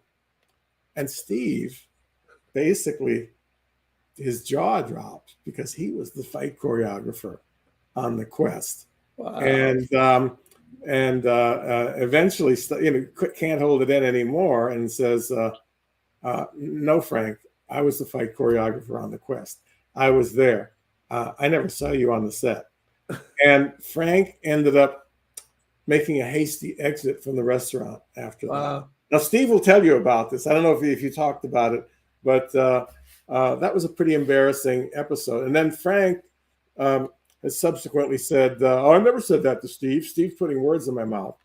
And Steve, basically, his jaw dropped because he was the fight choreographer on the quest.
Wow.
And eventually, can't hold it in anymore, and says, "No, Frank, I was the fight choreographer on the quest. I was there. I never saw you on the set." And Frank ended up making a hasty exit from the restaurant after that. Now, Steve will tell you about this. I don't know if you talked about it, but that was a pretty embarrassing episode. And then Frank has subsequently said, "Oh, I never said that to Steve. Steve's putting words in my mouth."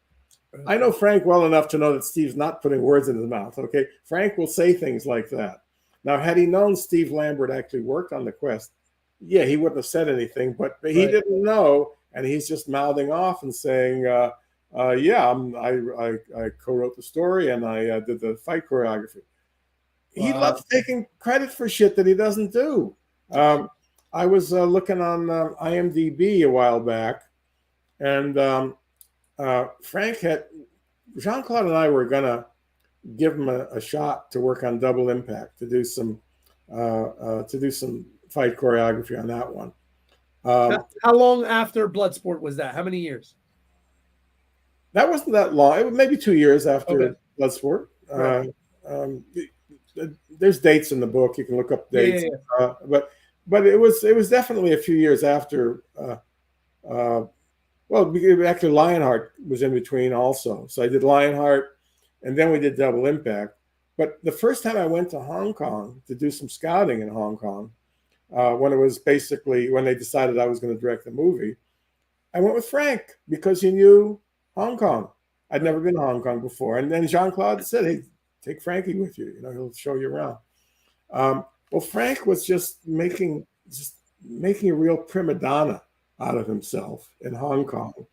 I know Frank well enough to know that Steve's not putting words in his mouth, okay? Frank will say things like that. Now, had he known Steve Lambert actually worked on the quest, yeah, he wouldn't have said anything, but he didn't know, and he's just mouthing off and saying, "Yeah, I co-wrote the story and I did the fight choreography." Wow. He loves taking credit for shit that he doesn't do. I was looking on IMDb a while back, and Frank had Jean-Claude and I were gonna give him a shot to work on Double Impact, to do some fight choreography on that one.
How long after Bloodsport was that? How many years?
That wasn't that long. It was maybe 2 years after Bloodsport. Right. There's dates in the book. You can look up dates. Yeah. But it was definitely a few years after. Actually, Lionheart was in between also. So I did Lionheart, and then we did Double Impact. But the first time I went to Hong Kong to do some scouting in Hong Kong, when they decided I was going to direct the movie, I went with Frank because he knew Hong Kong. I'd never been to Hong Kong before. And then Jean-Claude said, "Hey, take Frankie with you. He'll show you around." Well, Frank was just making a real prima donna out of himself in Hong Kong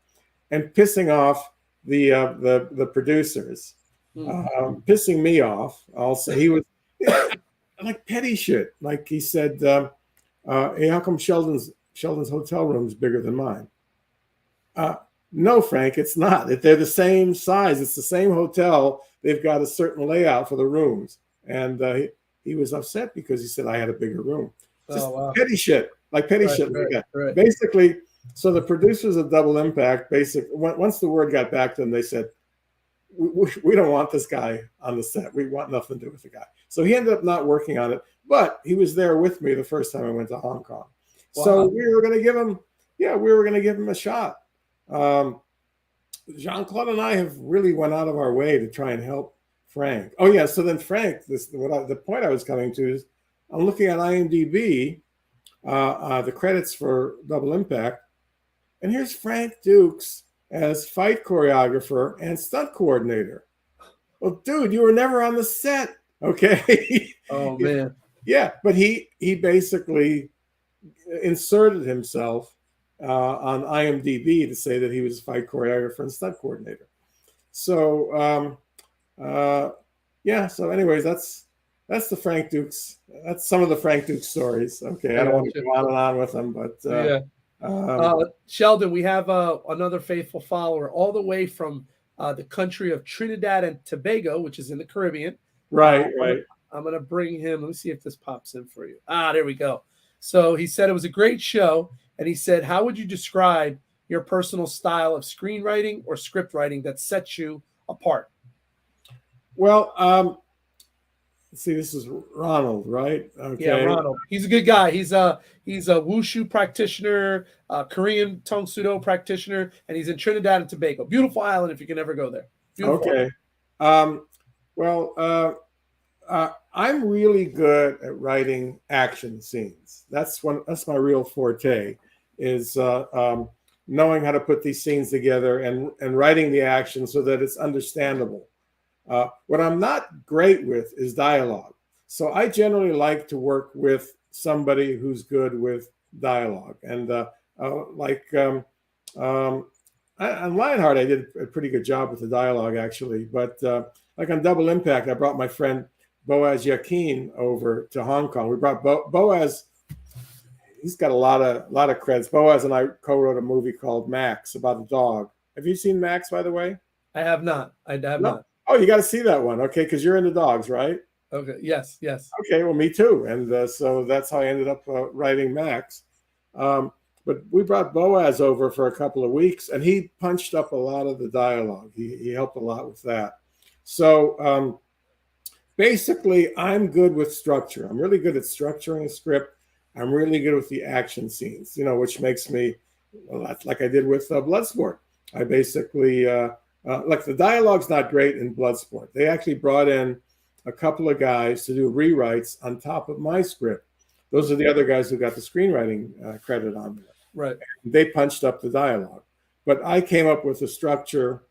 and pissing off the producers, pissing me off. Also, he was like petty shit. Like he said, "Hey, how come Sheldon's hotel room is bigger than mine?" No, Frank, it's not. They're the same size. It's the same hotel. They've got a certain layout for the rooms. And he was upset because he said I had a bigger room. Just petty shit, like petty shit like that. Right. Basically, so the producers of Double Impact, once the word got back to them, they said, we don't want this guy on the set. We want nothing to do with the guy. So he ended up not working on it, but he was there with me the first time I went to Hong Kong. Wow. So we were going to give him a shot. Jean-Claude and I have really went out of our way to try and help Frank. Oh yeah, so then Frank, the point I was coming to is, I'm looking at IMDb, the credits for Double Impact, and here's Frank Dukes as fight choreographer and stunt coordinator. Well, dude, you were never on the set, okay?
Oh man.
Yeah, but he basically inserted himself on IMDb to say that he was a fight choreographer and stunt coordinator. So so anyways, that's the Frank Dukes. That's some of the Frank Dukes stories. Okay, I don't want to go on and on with them, but
Sheldon, we have another faithful follower all the way from the country of Trinidad and Tobago, which is in the Caribbean.
Right.
I'm going to bring him. Let me see if this pops in for you. There we go. So he said it was a great show. And he said, how would you describe your personal style of screenwriting or script writing that sets you apart?
Well, let's see, this is Ronald, right? Okay.
Yeah, Ronald. He's a good guy. He's a wushu practitioner, Korean Tong Sudo practitioner, and he's in Trinidad and Tobago. Beautiful island if you can ever go there. Beautiful
okay. I'm really good at writing action scenes. That's my real forte, is knowing how to put these scenes together and writing the action so that it's understandable. What I'm not great with is dialogue. So I generally like to work with somebody who's good with dialogue. And on Lionheart, I did a pretty good job with the dialogue, actually. But like on Double Impact, I brought my friend Boaz Yakin over to Hong Kong. We brought Boaz. He's got a lot of credits. Boaz and I co-wrote a movie called Max about a dog. Have you seen Max, by the way?
I have not. I have not.
Oh, you got to see that one, okay? Because you're into dogs, right?
Okay. Yes.
Okay. Well, me too. And so that's how I ended up writing Max. But we brought Boaz over for a couple of weeks, and he punched up a lot of the dialogue. He helped a lot with that. So basically, I'm good with structure. I'm really good at structuring a script. I'm really good with the action scenes, which makes me, like I did with Bloodsport. I basically, like the dialogue's not great in Bloodsport. They actually brought in a couple of guys to do rewrites on top of my script. Those are the other guys who got the screenwriting credit on there.
Right.
They punched up the dialogue. But I came up with the structure,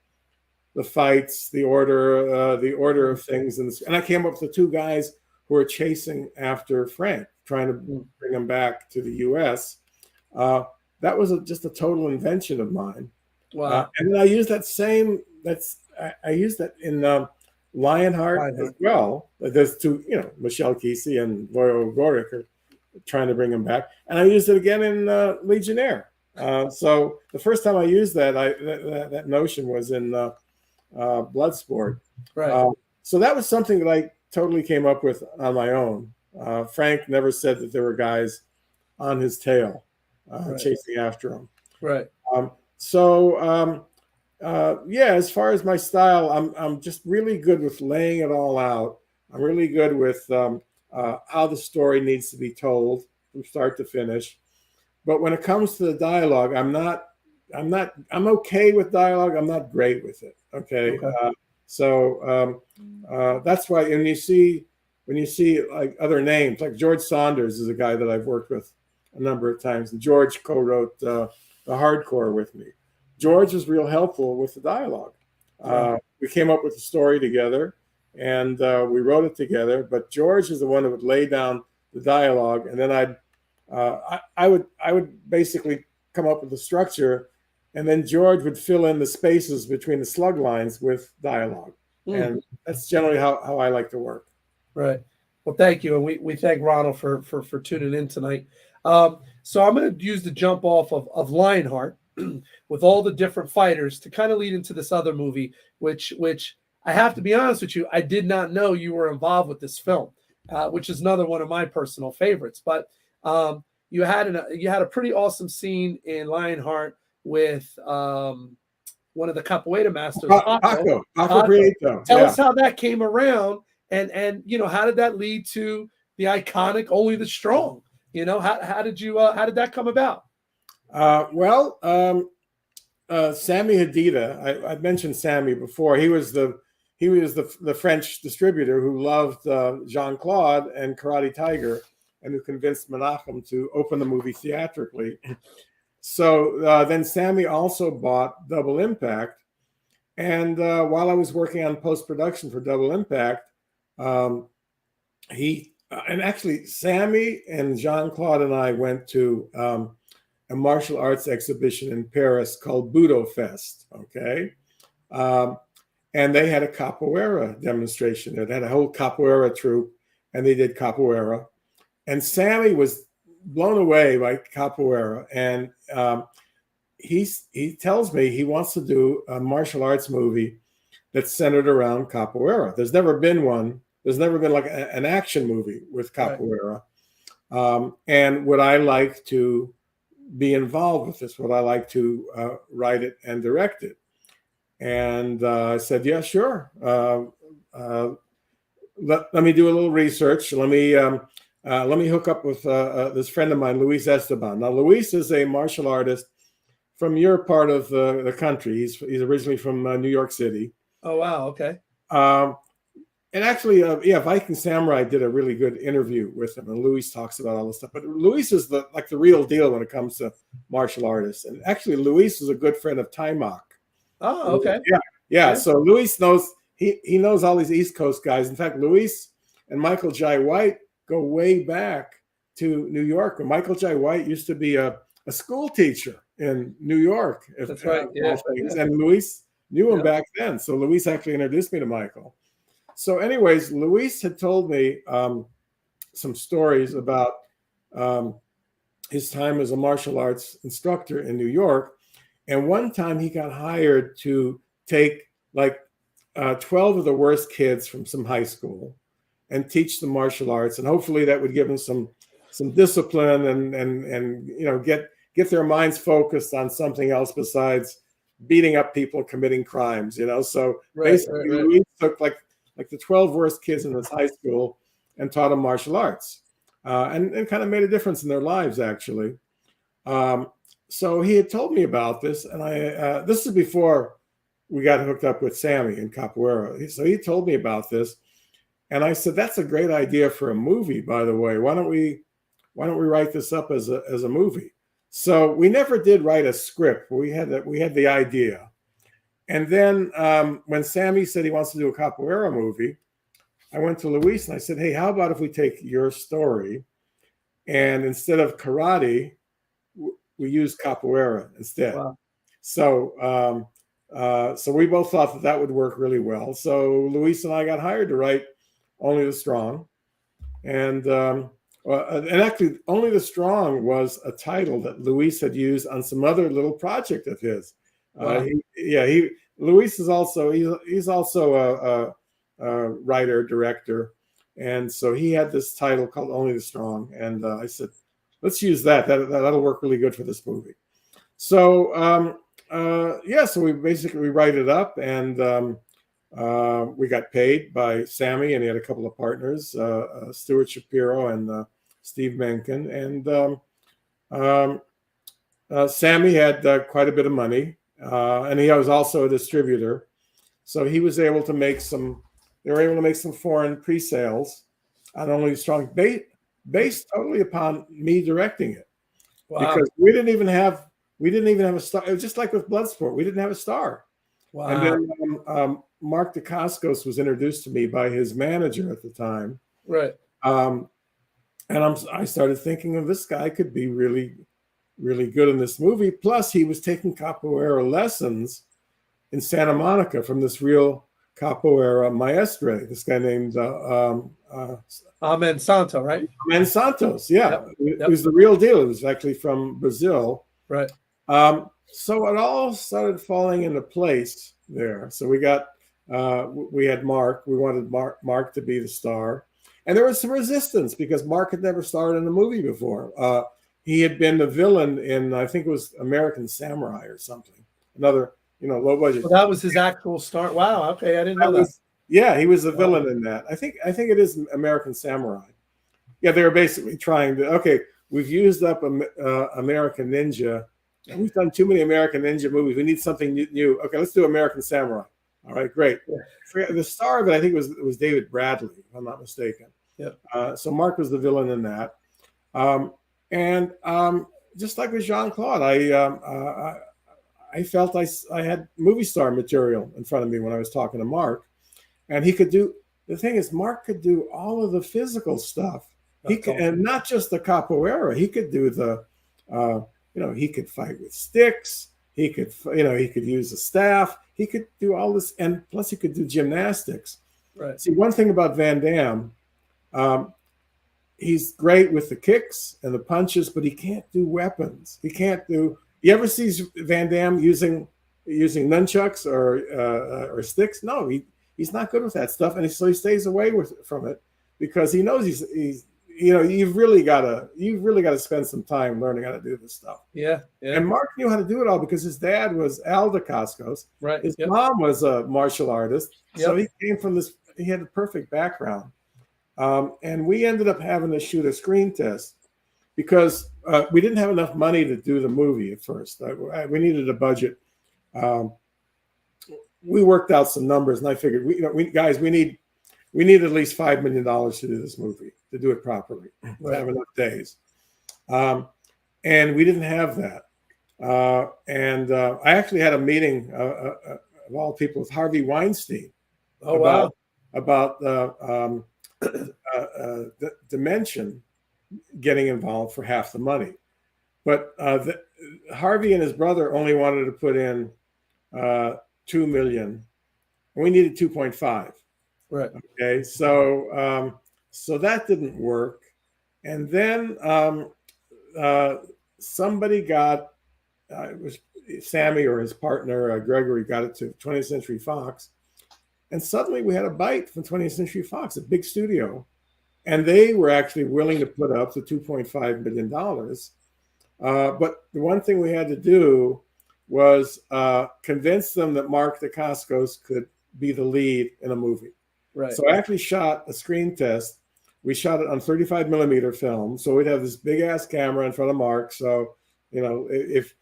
the fights, the order of things. And I came up with the two guys who were chasing after Frank, trying to bring him back to the U.S. That was just a total invention of mine.
Wow.
And then I used I used that in Lionheart as well. There's two, Michelle Kesey and Voyo Gorick are trying to bring him back. And I used it again in Legionnaire. So the first time I used that notion was in Bloodsport.
Right.
So that was something that I totally came up with on my own. Frank never said that there were guys on his tail chasing after him.
Right.
As far as my style, I'm just really good with laying it all out. I'm really good with how the story needs to be told from start to finish. But when it comes to the dialogue, I'm okay with dialogue. I'm not great with it. Okay. That's why when you see like other names, like George Saunders is a guy that I've worked with a number of times. And George co-wrote the Hardcore with me. George was real helpful with the dialogue. We came up with the story together, and we wrote it together. But George is the one that would lay down the dialogue, and then I would basically come up with the structure, and then George would fill in the spaces between the slug lines with dialogue. And that's generally how I like to work.
Right. Well, thank you, and we thank Ronald for tuning in tonight. So I'm going to use the jump off of Lionheart with all the different fighters to kind of lead into this other movie, which I have to be honest with you, I did not know you were involved with this film, which is another one of my personal favorites. But you had a pretty awesome scene in Lionheart with one of the capoeira masters,
Paco Prieto.
Tell us how that came around, and how did that lead to the iconic "Only the Strong"? How did that come about?
Sammy Hadida, I mentioned Sammy before. He was the French distributor who loved Jean-Claude and Karate Tiger, and who convinced Menachem to open the movie theatrically. So then Sammy also bought Double Impact, and while I was working on post-production for Double Impact, actually Sammy and Jean-Claude and I went to a martial arts exhibition in Paris called Budo Fest, okay? And they had a capoeira demonstration. It had a whole capoeira troupe, and they did capoeira. And Sammy was blown away by capoeira, and he tells me he wants to do a martial arts movie that's centered around capoeira. There's never been one. There's never been like an action movie with capoeira. Right. And would I like to be involved with this? Would I like to write it and direct it? And I said, yeah, sure. Let me do a little research. Let me hook up with this friend of mine, Luis Esteban. Now, Luis is a martial artist from your part of the country. He's originally from New York City.
Oh, wow. Okay.
And actually, Viking Samurai did a really good interview with him, and Luis talks about all this stuff. But Luis is the real deal when it comes to martial artists. And actually, Luis is a good friend of Taimak.
Oh, okay.
Yeah. So Luis knows he knows all these East Coast guys. In fact, Luis and Michael Jai White go way back to New York. Michael J. White used to be a school teacher in New York.
That's right. Yeah.
And Luis knew him back then. So Luis actually introduced me to Michael. So anyways, Luis had told me some stories about his time as a martial arts instructor in New York. And one time he got hired to take like 12 of the worst kids from some high school and teach them martial arts. And hopefully that would give them some discipline and you know, get their minds focused on something else besides beating up people committing crimes, you know. So basically Luis took like the 12 worst kids in this high school and taught them martial arts, and kind of made a difference in their lives, actually. So he had told me about this, and this is before we got hooked up with Sammy in Capoeira. So he told me about this, and I said, "That's a great idea for a movie, by the way. Why don't we write this up as a movie?" So we never did write a script. We had the idea, and then when Sammy said he wants to do a Capoeira movie, I went to Luis and I said, "Hey, how about if we take your story, and instead of karate, we use Capoeira instead?" Wow. So so we both thought that would work really well. So Luis and I got hired to write Only the Strong, and actually, Only the Strong was a title that Luis had used on some other little project of his. Wow. Luis is also he's also a writer director, and so he had this title called Only the Strong, and I said, let's use that. That'll work really good for this movie. So so we write it up, and we got paid by Sammy, and he had a couple of partners, Stuart Shapiro and Steve Menken, and Sammy had quite a bit of money, and he was also a distributor, so he was able to make some. They were able to make some foreign pre-sales on Only the Strong, based totally upon me directing it. Wow. Because we didn't even have a star. It was just like with Bloodsport, we didn't have a star. Wow. And then Mark Dacascos was introduced to me by his manager at the time.
Right.
And I started thinking of this guy could be really, really good in this movie. Plus, he was taking capoeira lessons in Santa Monica from this real capoeira maestre, this guy named
Amen Santo, right?
Amen Santos, yeah. Yep. It was the real deal. It was actually from Brazil.
Right.
So it all started falling into place there. So we had Mark. We wanted Mark to be the star. And there was some resistance because Mark had never starred in a movie before. He had been the villain in, I think it was American Samurai or something. Another, low budget.
Well, that was his actual start. Wow. Okay, I didn't know that.
Yeah, he was the villain in that. I think it is American Samurai. Yeah, they were basically trying to. Okay, we've used up American Ninja. We've done too many American Ninja movies. We need something new. Okay, let's do American Samurai. All right, great. Yeah. The star of it, I think, was David Bradley, if I'm not mistaken.
Yeah.
So Mark was the villain in that. And just like with Jean-Claude, I felt I had movie star material in front of me when I was talking to Mark, and he could do. The thing is, Mark could do all of the physical stuff. And not just the capoeira. He could do the, he could fight with sticks. He could, he could use a staff. He could do all this, and plus he could do gymnastics.
Right.
See, one thing about Van Damme, he's great with the kicks and the punches, but he can't do weapons. He can't do. You ever see Van Damme using nunchucks or sticks? No, he's not good with that stuff, and so he stays away from it because he knows he's you've really got to spend some time learning how to do this stuff.
Yeah.
And Mark knew how to do it all because his dad was Al Dacascos.
Right.
His mom was a martial artist, so he came from this. He had a perfect background, and we ended up having to shoot a screen test because we didn't have enough money to do the movie at first. We needed a budget. We worked out some numbers, and I figured, we need at least $5 million to do this movie, to do it properly, to have enough days. And we didn't have that. I actually had a meeting of all people with Harvey Weinstein about Dimension. getting involved for half the money. But Harvey and his brother only wanted to put in $2 million. We needed 2.5.
Right.
Okay, so that didn't work, and then somebody got it was Sammy or his partner Gregory got it to 20th Century Fox, and suddenly we had a bite from 20th Century Fox, a big studio, and they were actually willing to put up the $2.5 million. But the one thing we had to do was convince them that Mark Dacascos could be the lead in a movie.
Right.
So I actually shot a screen test. We shot it on 35 millimeter film. So we'd have this big ass camera in front of Mark. So, if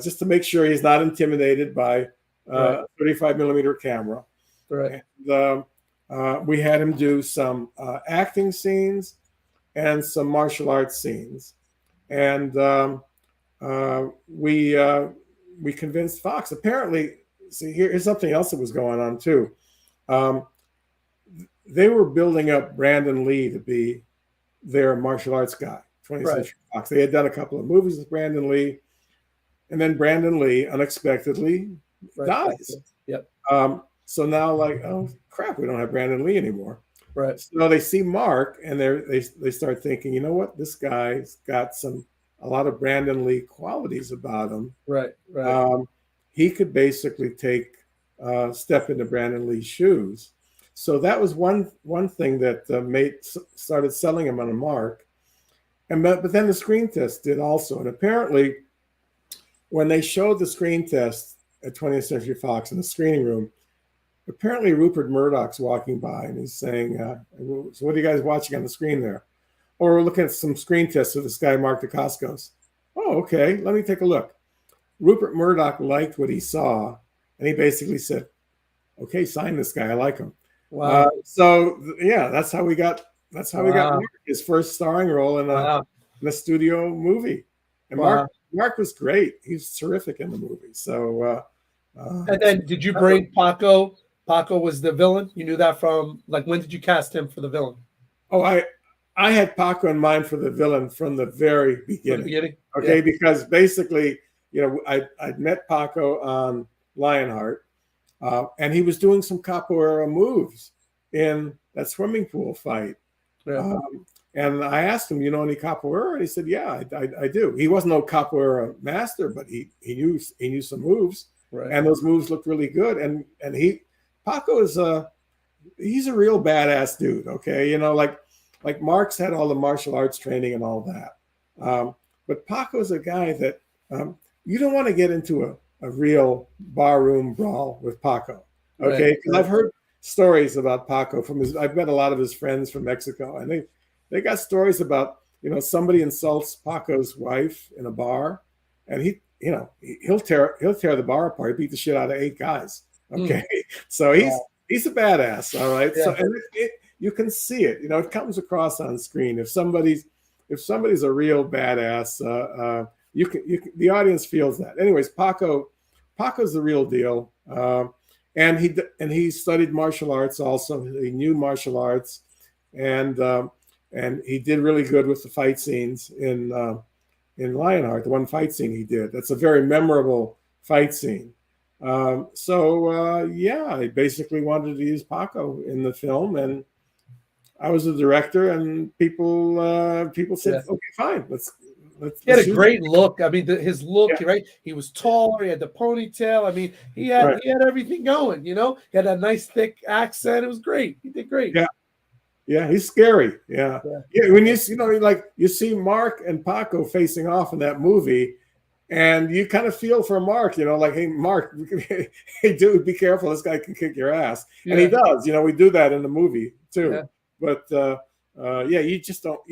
just to make sure he's not intimidated by a 35 millimeter camera.
Right.
And, we had him do some acting scenes and some martial arts scenes. And we convinced Fox. Apparently, see, here's something else that was going on too. They were building up Brandon Lee to be their martial arts guy, 20th Century Fox. They had done a couple of movies with Brandon Lee, and then Brandon Lee unexpectedly dies.
Yep.
So now, like, oh crap, we don't have Brandon Lee anymore.
Right.
So they see Mark, and they start thinking, you know what, this guy's got a lot of Brandon Lee qualities about him.
Right. Right.
He could basically step into Brandon Lee's shoes. So that was one thing that started selling him on a Mark. But then the screen test did also. And apparently, when they showed the screen test at 20th Century Fox in the screening room, apparently Rupert Murdoch's walking by and he's saying, so what are you guys watching on the screen there? Or we're looking at some screen tests of this guy, Mark Dacascos. Oh, okay, let me take a look. Rupert Murdoch liked what he saw, and he basically said, okay, sign this guy, I like him.
Wow.
So yeah, that's how we got Mark, his first starring role in a studio movie. And Mark was great. He's terrific in the movie. So
and then did you bring Paco? Paco was the villain. You knew that from, like, when did you cast him for the villain?
Oh, I had Paco in mind for the villain from the very beginning. Okay, because basically, I'd met Paco on Lionheart. And he was doing some capoeira moves in that swimming pool fight. Yeah. And I asked him, you know any capoeira? And he said, yeah, I do. He wasn't no capoeira master, but he knew some moves. Right. And those moves looked really good. And Paco he's a real badass dude. Okay. Like Mark's had all the martial arts training and all that. But Paco's a guy that you don't want to get into a real barroom brawl with Paco, okay? Because I've heard stories about Paco I've met a lot of his friends from Mexico, and they got stories about, somebody insults Paco's wife in a bar, and he'll tear the bar apart, beat the shit out of 8 guys, okay? So he's a badass, all right? Yeah. So and you can see it, it comes across on screen. If somebody's a real badass, you can the audience feels that. Anyways, Paco's the real deal, and he studied martial arts also. He knew martial arts, and he did really good with the fight scenes in Lionheart. The one fight scene he did, that's a very memorable fight scene. I basically wanted to use Paco in the film, and I was the director, and people said, okay, fine, let's.
He had a great look. I mean, his look, right? He was taller. He had the ponytail. I mean, he had everything going. He had a nice thick accent. It was great. He did great.
Yeah, he's scary. Yeah. When you see Mark and Paco facing off in that movie, and you kind of feel for Mark. Like, hey, Mark, hey, dude, be careful. This guy can kick your ass, and he does. We do that in the movie too. Yeah. But you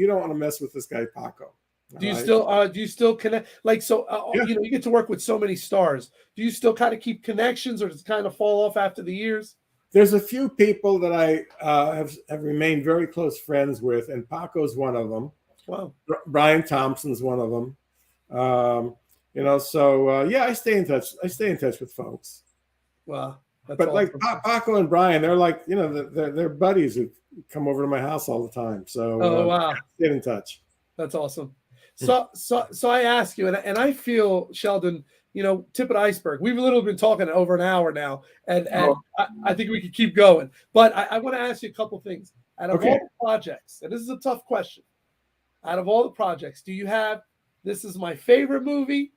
don't want to mess with this guy, Paco.
Do you still connect? Like, so, you get to work with so many stars. Do you still kind of keep connections, or does it kind of fall off after the years?
There's a few people that I have remained very close friends with, and Paco's one of them.
Wow.
Brian Thompson's one of them. I stay in touch. I stay in touch with folks.
Wow.
But awesome. Like Paco and Brian, they're like, they're buddies who come over to my house all the time. So
wow.
Stay in touch.
That's awesome. So I ask you, and I feel, Sheldon, tip of the iceberg. We've literally been talking over an hour now, and I think we could keep going. But I want to ask you a couple things. Out of all the projects, and this is a tough question, out of all the projects, do you have, this is my favorite movie,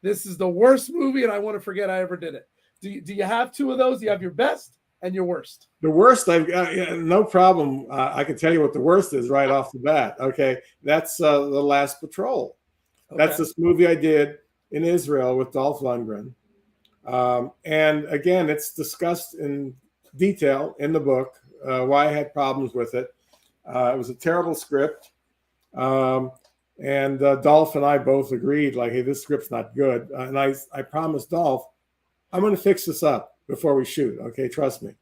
this is the worst movie, and I want to forget I ever did it? Do you have two of those? Do you have your best and your worst?
The worst, I've got no problem. I can tell you what the worst is right off the bat. Okay, that's The Last Patrol. Okay. That's this movie I did in Israel with Dolph Lundgren. And again, it's discussed in detail in the book why I had problems with it. It was a terrible script. And Dolph and I both agreed, like, hey, this script's not good. And I promised Dolph, I'm going to fix this up before we shoot. Okay, trust me.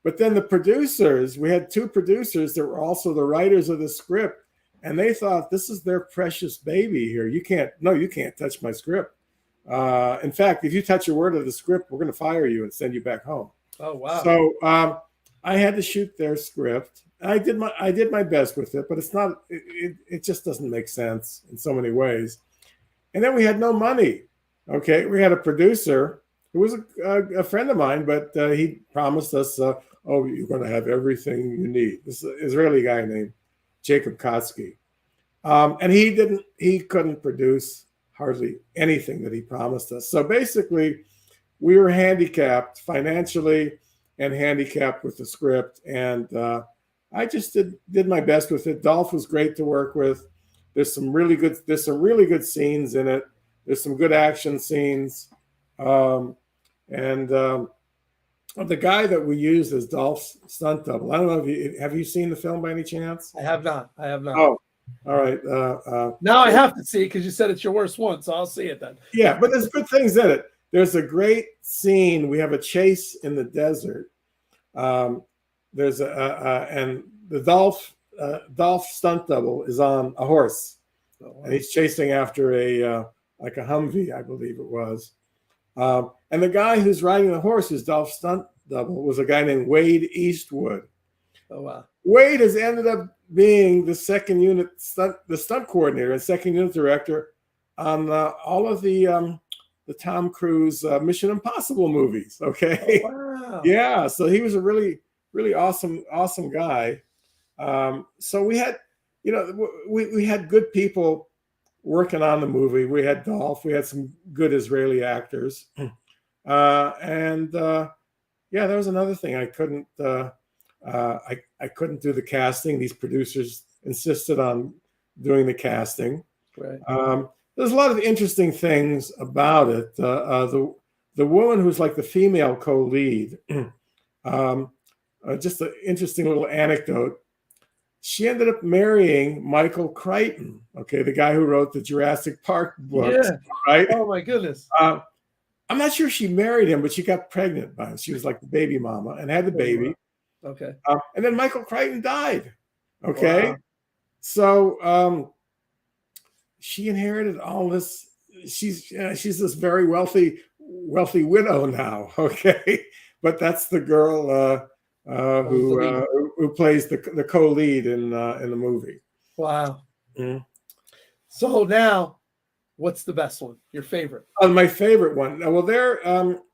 But then the producers, we had two producers that were also the writers of the script, and they thought, this is their precious baby here. You can't touch my script. In fact, if you touch a word of the script, we're going to fire you and send you back home.
Oh, wow.
So I had to shoot their script. I did my best with it, but it's not. It just doesn't make sense in so many ways. And then we had no money. Okay, we had a producer who was a friend of mine, but he promised us, "Oh, you're going to have everything you need." This is an Israeli guy named Jacob Kotsky, and he couldn't produce hardly anything that he promised us. So basically, we were handicapped financially and handicapped with the script, and I just did my best with it. Dolph was great to work with. There's some really good scenes in it. There's some good action scenes. The guy that we used as Dolph's stunt double, I don't know have you seen the film by any chance?
I have not.
Oh, all right.
Now I have to see it because you said it's your worst one, so I'll see it then.
Yeah, but there's good things in it. There's a great scene. We have a chase in the desert. There's and the Dolph stunt double is on a horse, and he's chasing after a Humvee, I believe it was. And the guy who's riding the horse, who's Dolph's stunt double, was a guy named Wade Eastwood.
Oh, wow.
Wade has ended up being the second unit the stunt coordinator and second unit director on all of the Tom Cruise Mission Impossible movies. Okay.
Oh, wow.
Yeah. So he was a really, really awesome guy. So we had, we had good people working on the movie. We had Dolph. We had some good Israeli actors. Yeah, there was another thing. I couldn't I couldn't do the casting. These producers insisted on doing the casting.
Right.
There's a lot of interesting things about it. The woman who's like the female co-lead, just an interesting little anecdote. She ended up marrying Michael Crichton, okay, the guy who wrote the Jurassic Park books, right?
Oh, my goodness.
I'm not sure she married him, but she got pregnant by him. She was like the baby mama and had the baby.
Okay.
And then Michael Crichton died, okay?
Wow.
So she inherited all this. She's this very wealthy widow now, okay? But that's the girl who plays the co-lead in the movie.
Wow.
Mm-hmm.
So now, what's the best one? Your favorite?
My favorite one. Well,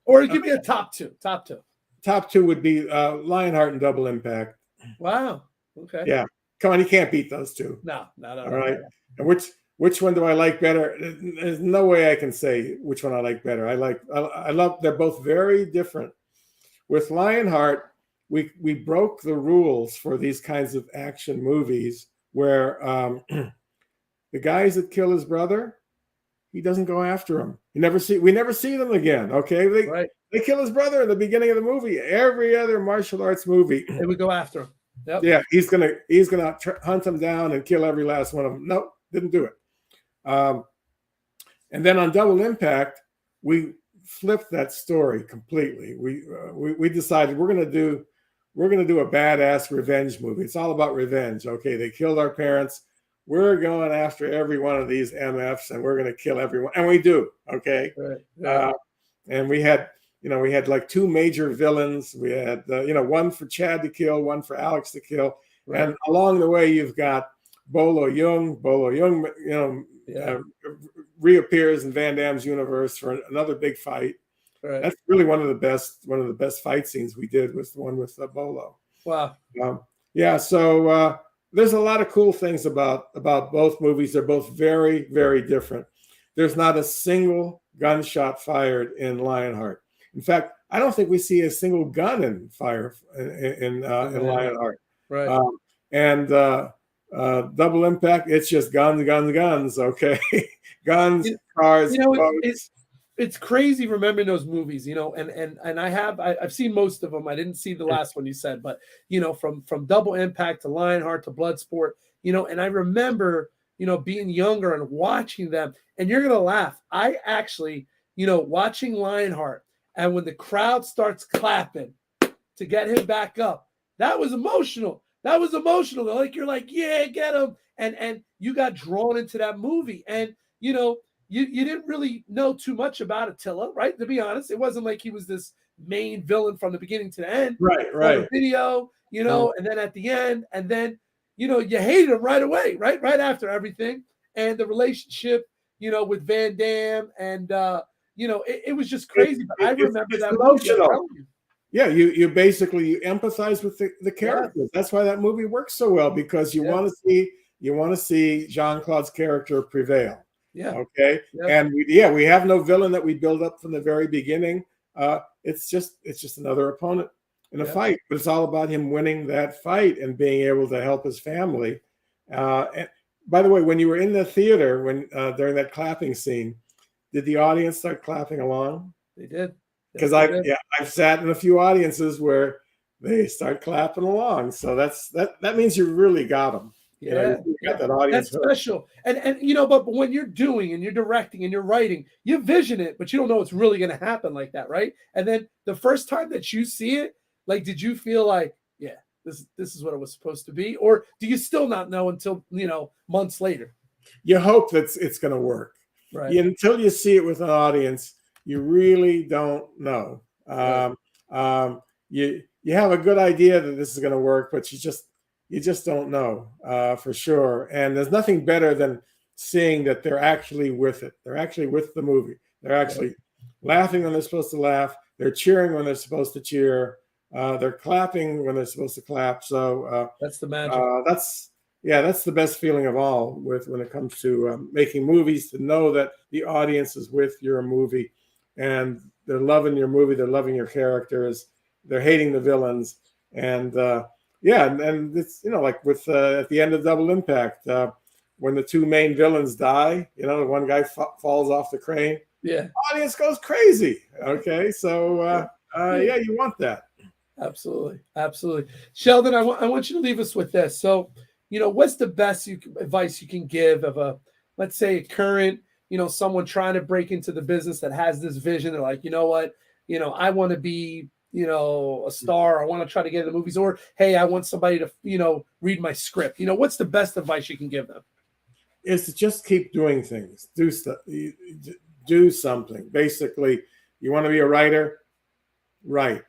or give me a top two. Top two.
Top two would be Lionheart and Double Impact.
Wow. Okay.
Yeah. Come on, you can't beat those two.
No.
All right. And which one do I like better? There's no way I can say which one I like better. I love. They're both very different. With Lionheart, we broke the rules for these kinds of action movies where the guys that kill his brother, he doesn't go after him. We never see them again. Okay, they kill his brother in the beginning of the movie. Every other martial arts movie,
they would go after him. Yep.
Yeah, he's gonna hunt them down and kill every last one of them. Nope, didn't do it. And then on Double Impact, we flipped that story completely. We decided we're gonna do a badass revenge movie. It's all about revenge. Okay, they killed our parents. We're going after every one of these MFs, and we're going to kill everyone, and we do. Okay,
right.
And we had like two major villains. We had one for Chad to kill, one for Alex to kill, right. And along the way you've got Bolo Young, reappears in Van Damme's universe for another big fight.
Right.
That's really one of the best fight scenes we did was the one with Bolo.
Wow.
Yeah. So there's a lot of cool things about both movies. They're both very, very different. There's not a single gunshot fired in Lionheart. In fact, I don't think we see a single gun in Lionheart.
Right.
And Double Impact, it's just guns, guns, guns. Okay, guns, cars, boats.
It's crazy remembering those movies, and I've seen most of them. I didn't see the last one you said, but from Double Impact to Lionheart to Bloodsport, and I remember being younger and watching them, and you're gonna laugh. I actually, watching Lionheart, and when the crowd starts clapping to get him back up, that was emotional. That was emotional. Like you're like, yeah, get him, and you got drawn into that movie, and You didn't really know too much about Attila, right? To be honest, it wasn't like he was this main villain from the beginning to the end.
Right.
Video, and then at the end, and then, you hated him right away, right? Right after everything. And the relationship, with Van Damme and, it was just crazy. But I remember that
emotional. Yeah, you basically empathize with the characters. Yeah. That's why that movie works so well, because you want to see Jean-Claude's character prevail.
Yeah.
Okay. Yeah. And we have no villain that we build up from the very beginning. It's just another opponent in a fight, but it's all about him winning that fight and being able to help his family. And by the way, when you were in the theater, during that clapping scene, did the audience start clapping along?
They did.
Because I've sat in a few audiences where they start clapping along. So that means you really got them.
Yeah,
that audience.
That's special. And but when you're doing and you're directing and you're writing, you vision it, but you don't know it's really going to happen like that, right? And then the first time that you see it, like, did you feel like, yeah, this is what it was supposed to be, or do you still not know until months later?
You hope that it's going to work,
right?
Until you see it with an audience, you really don't know.
Right.
You have a good idea that this is going to work, but you just don't know for sure. And there's nothing better than seeing that they're actually with it. They're actually with the movie. They're actually laughing when they're supposed to laugh. They're cheering when they're supposed to cheer. They're clapping when they're supposed to clap. So
that's the magic.
That's the best feeling of all when it comes to making movies, to know that the audience is with your movie and they're loving your movie. They're loving your characters. They're hating the villains. And and it's like with at the end of Double Impact, when the two main villains die, the one guy falls off the crane.
Yeah,
the audience goes crazy. Okay, so you want that.
Absolutely. Sheldon, I want you to leave us with this. So, what's the best advice you can give of let's say a current, someone trying to break into the business that has this vision? They're like, I want to be a star. I want to try to get in the movies, or, hey, I want somebody to, read my script. What's the best advice you can give them?
Is to just keep doing things. Do something. Basically, you want to be a writer? Write.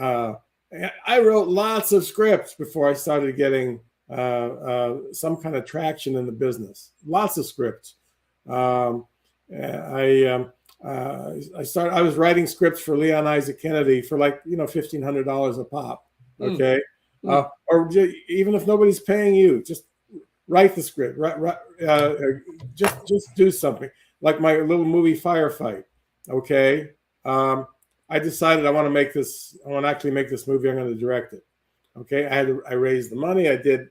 I wrote lots of scripts before I started getting some kind of traction in the business. Lots of scripts. I was writing scripts for Leon Isaac Kennedy for $1,500 a pop. Okay. Or even if nobody's paying you, just write the script. Just do something. Like my little movie Firefight. Okay. I decided I want to actually make this movie. I'm going to direct it. Okay. I raised the money. I did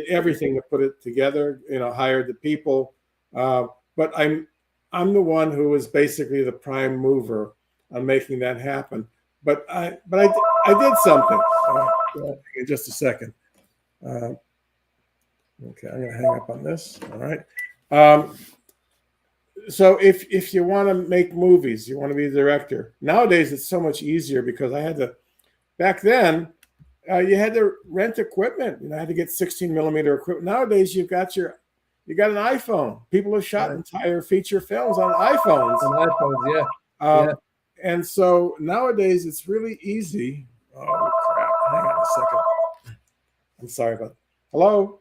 everything to put it together, hired the people. But I'm the one who was basically the prime mover on making that happen. But I did something. In just a second. Okay, I'm going to hang up on this. All right. So if you want to make movies, you want to be a director. Nowadays, it's so much easier because back then, you had to rent equipment. I had to get 16 millimeter equipment. Nowadays, you got an iPhone. People have shot entire feature films on iPhones.
On iPhones, yeah.
And so nowadays, it's really easy. Oh, crap. Hang on a second. I'm sorry about that. Hello?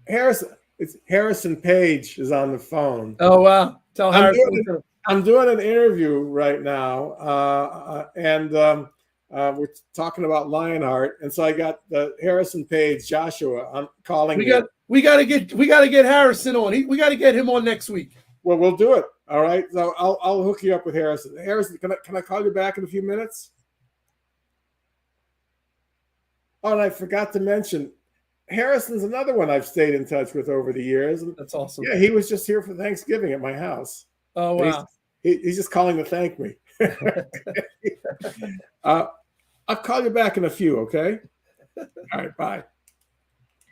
Harrison Page is on the phone.
Oh wow! Tell Harrison.
I'm doing an interview right now, and we're talking about Lionheart, and so I got Harrison Page, Joshua. I'm calling.
We got to get Harrison on. We got to get him on next week.
Well, we'll do it. All right. So I'll hook you up with Harrison. Harrison, can I call you back in a few minutes? Oh, and I forgot to mention, Harrison's another one I've stayed in touch with over the years.
That's awesome.
Yeah, he was just here for Thanksgiving at my house.
Oh wow!
He's just calling to thank me. I'll call you back in a few. Okay. All right. Bye.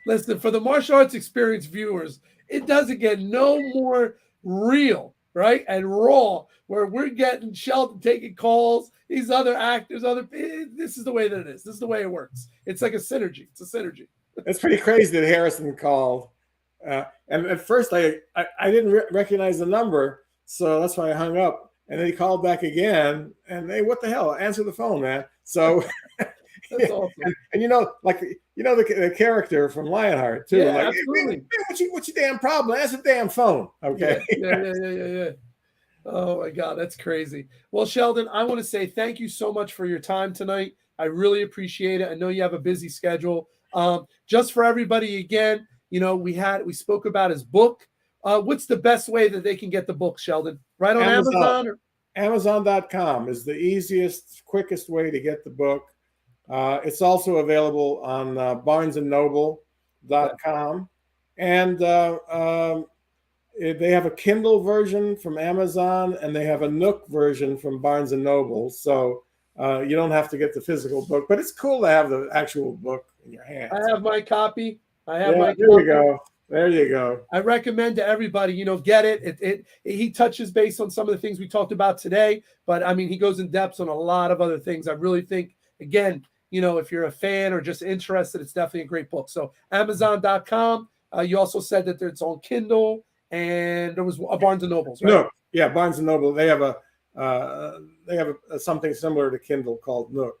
Listen, for the martial arts experience viewers, it doesn't get no more real, right, and raw, where we're getting Sheldon taking calls, these other actors, this is the way that it is. This is the way it works. It's like a synergy. It's a synergy.
It's pretty crazy that Harrison called. And at first, I didn't recognize the number, so that's why I hung up. And then he called back again, and hey, what the hell? Answer the phone, man. So,
that's awesome.
And the character from Lionheart too.
Yeah,
like,
absolutely.
Hey, what's your damn problem? Answer the damn phone. Okay.
Yeah. Oh my God, that's crazy. Well, Sheldon, I want to say thank you so much for your time tonight. I really appreciate it. I know you have a busy schedule. Just for everybody, again, we spoke about his book. What's the best way that they can get the book, Sheldon? Right on Amazon?
Amazon.com is the easiest, quickest way to get the book. It's also available on barnesandnoble.com. And they have a Kindle version from Amazon, and they have a Nook version from Barnes and Noble. So you don't have to get the physical book, but it's cool to have the actual book in your hands.
I have my copy.
There you go. There you go.
I recommend to everybody, get it. He touches base on some of the things we talked about today, but I mean, he goes in depth on a lot of other things. I really think, again, if you're a fan or just interested, it's definitely a great book. So Amazon.com. You also said that it's on Kindle, and there was a Barnes and Nobles, right?
No, yeah, Barnes and Noble. They have something similar to Kindle called Nook.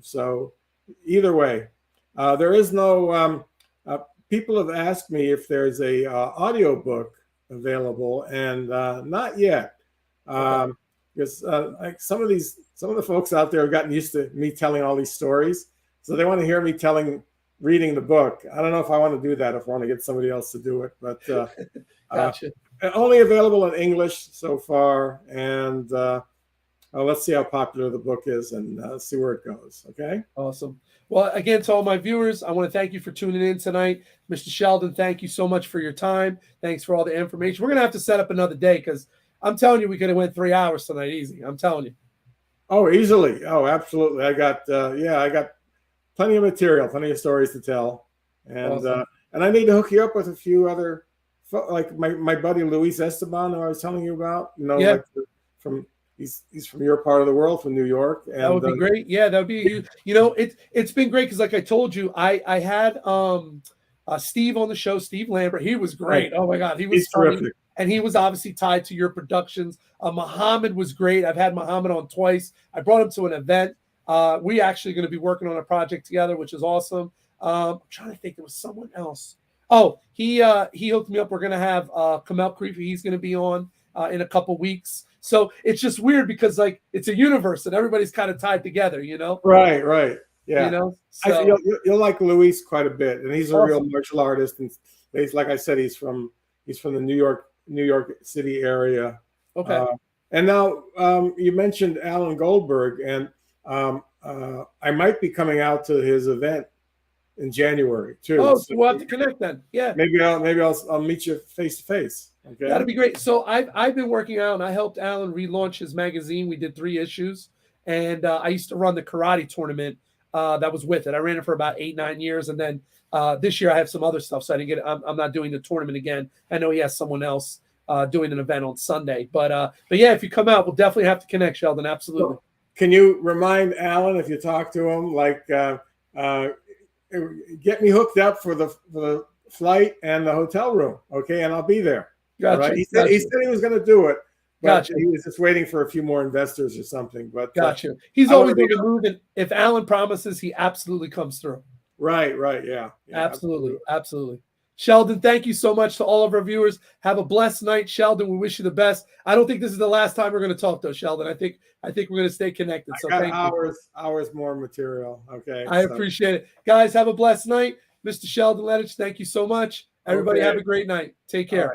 So either way, there is no. People have asked me if there's a audio book available, and not yet. Because like some of the folks out there have gotten used to me telling all these stories, so they want to hear me reading the book. I don't know if I want to do that, if I want to get somebody else to do it, but
gotcha.
Only available in English so far, and let's see how popular the book is and see where it goes. Okay.
Awesome. Well, again, to all my viewers, I want to thank you for tuning in tonight. Mr. Sheldon, thank you so much for your time. Thanks for all the information. We're going to have to set up another day, because I'm telling you, we could have went 3 hours tonight easy. I'm telling you.
Oh, easily. Oh, absolutely. I got plenty of material, plenty of stories to tell. And awesome. And I need to hook you up with a few other, like my buddy Luis Esteban, who I was telling you about,
yeah.
Like he's from your part of the world, from New York. And
that would be great. Yeah, that would be, it's been great, because like I told you, I had Steve on the show, Steve Lambert. He was great. Oh my God. He's
terrific.
And he was obviously tied to your productions. Muhammad was great. I've had Muhammad on twice. I brought him to an event. We actually going to be working on a project together, which is awesome. I'm trying to think, there was someone else. Oh, he hooked me up. We're going to have Kamel Creepy. He's going to be on in a couple weeks. So it's just weird, because like it's a universe and everybody's kind of tied together,
Right. Yeah.
So,
you'll like Luis quite a bit, and he's a
awesome.
real martial artist, and he's, like I said, he's from the New York City area.
Okay.
And now you mentioned Alan Goldberg, and I might be coming out to his event in January too.
Oh, so we'll have to connect then. Yeah.
Maybe I'll meet you face to face. Okay.
That'd be great. So I've been working out, and I helped Alan relaunch his magazine. We did 3 issues, and I used to run the karate tournament that was with it. I ran it for about 8-9 years, and then this year I have some other stuff, so I didn't get. I'm not doing the tournament again. I know he has someone else doing an event on Sunday, but yeah, if you come out, we'll definitely have to connect, Sheldon. Absolutely.
So, can you remind Alan, if you talk to him, like get me hooked up for the flight and the hotel room, okay? And I'll be there.
Gotcha.
Right? He said he was going to do it, but
gotcha.
He was just waiting for a few more investors or something. But
gotcha. He's always going to move, and if Alan promises, he absolutely comes through.
Right. Yeah.
Absolutely. Sheldon, thank you so much to all of our viewers. Have a blessed night, Sheldon. We wish you the best. I don't think this is the last time we're going to talk, though, Sheldon. I think we're going to stay connected. So
I got hours more material. Okay.
I appreciate it. Guys, have a blessed night. Mr. Sheldon Lettich, thank you so much. Everybody have a great night. Take care.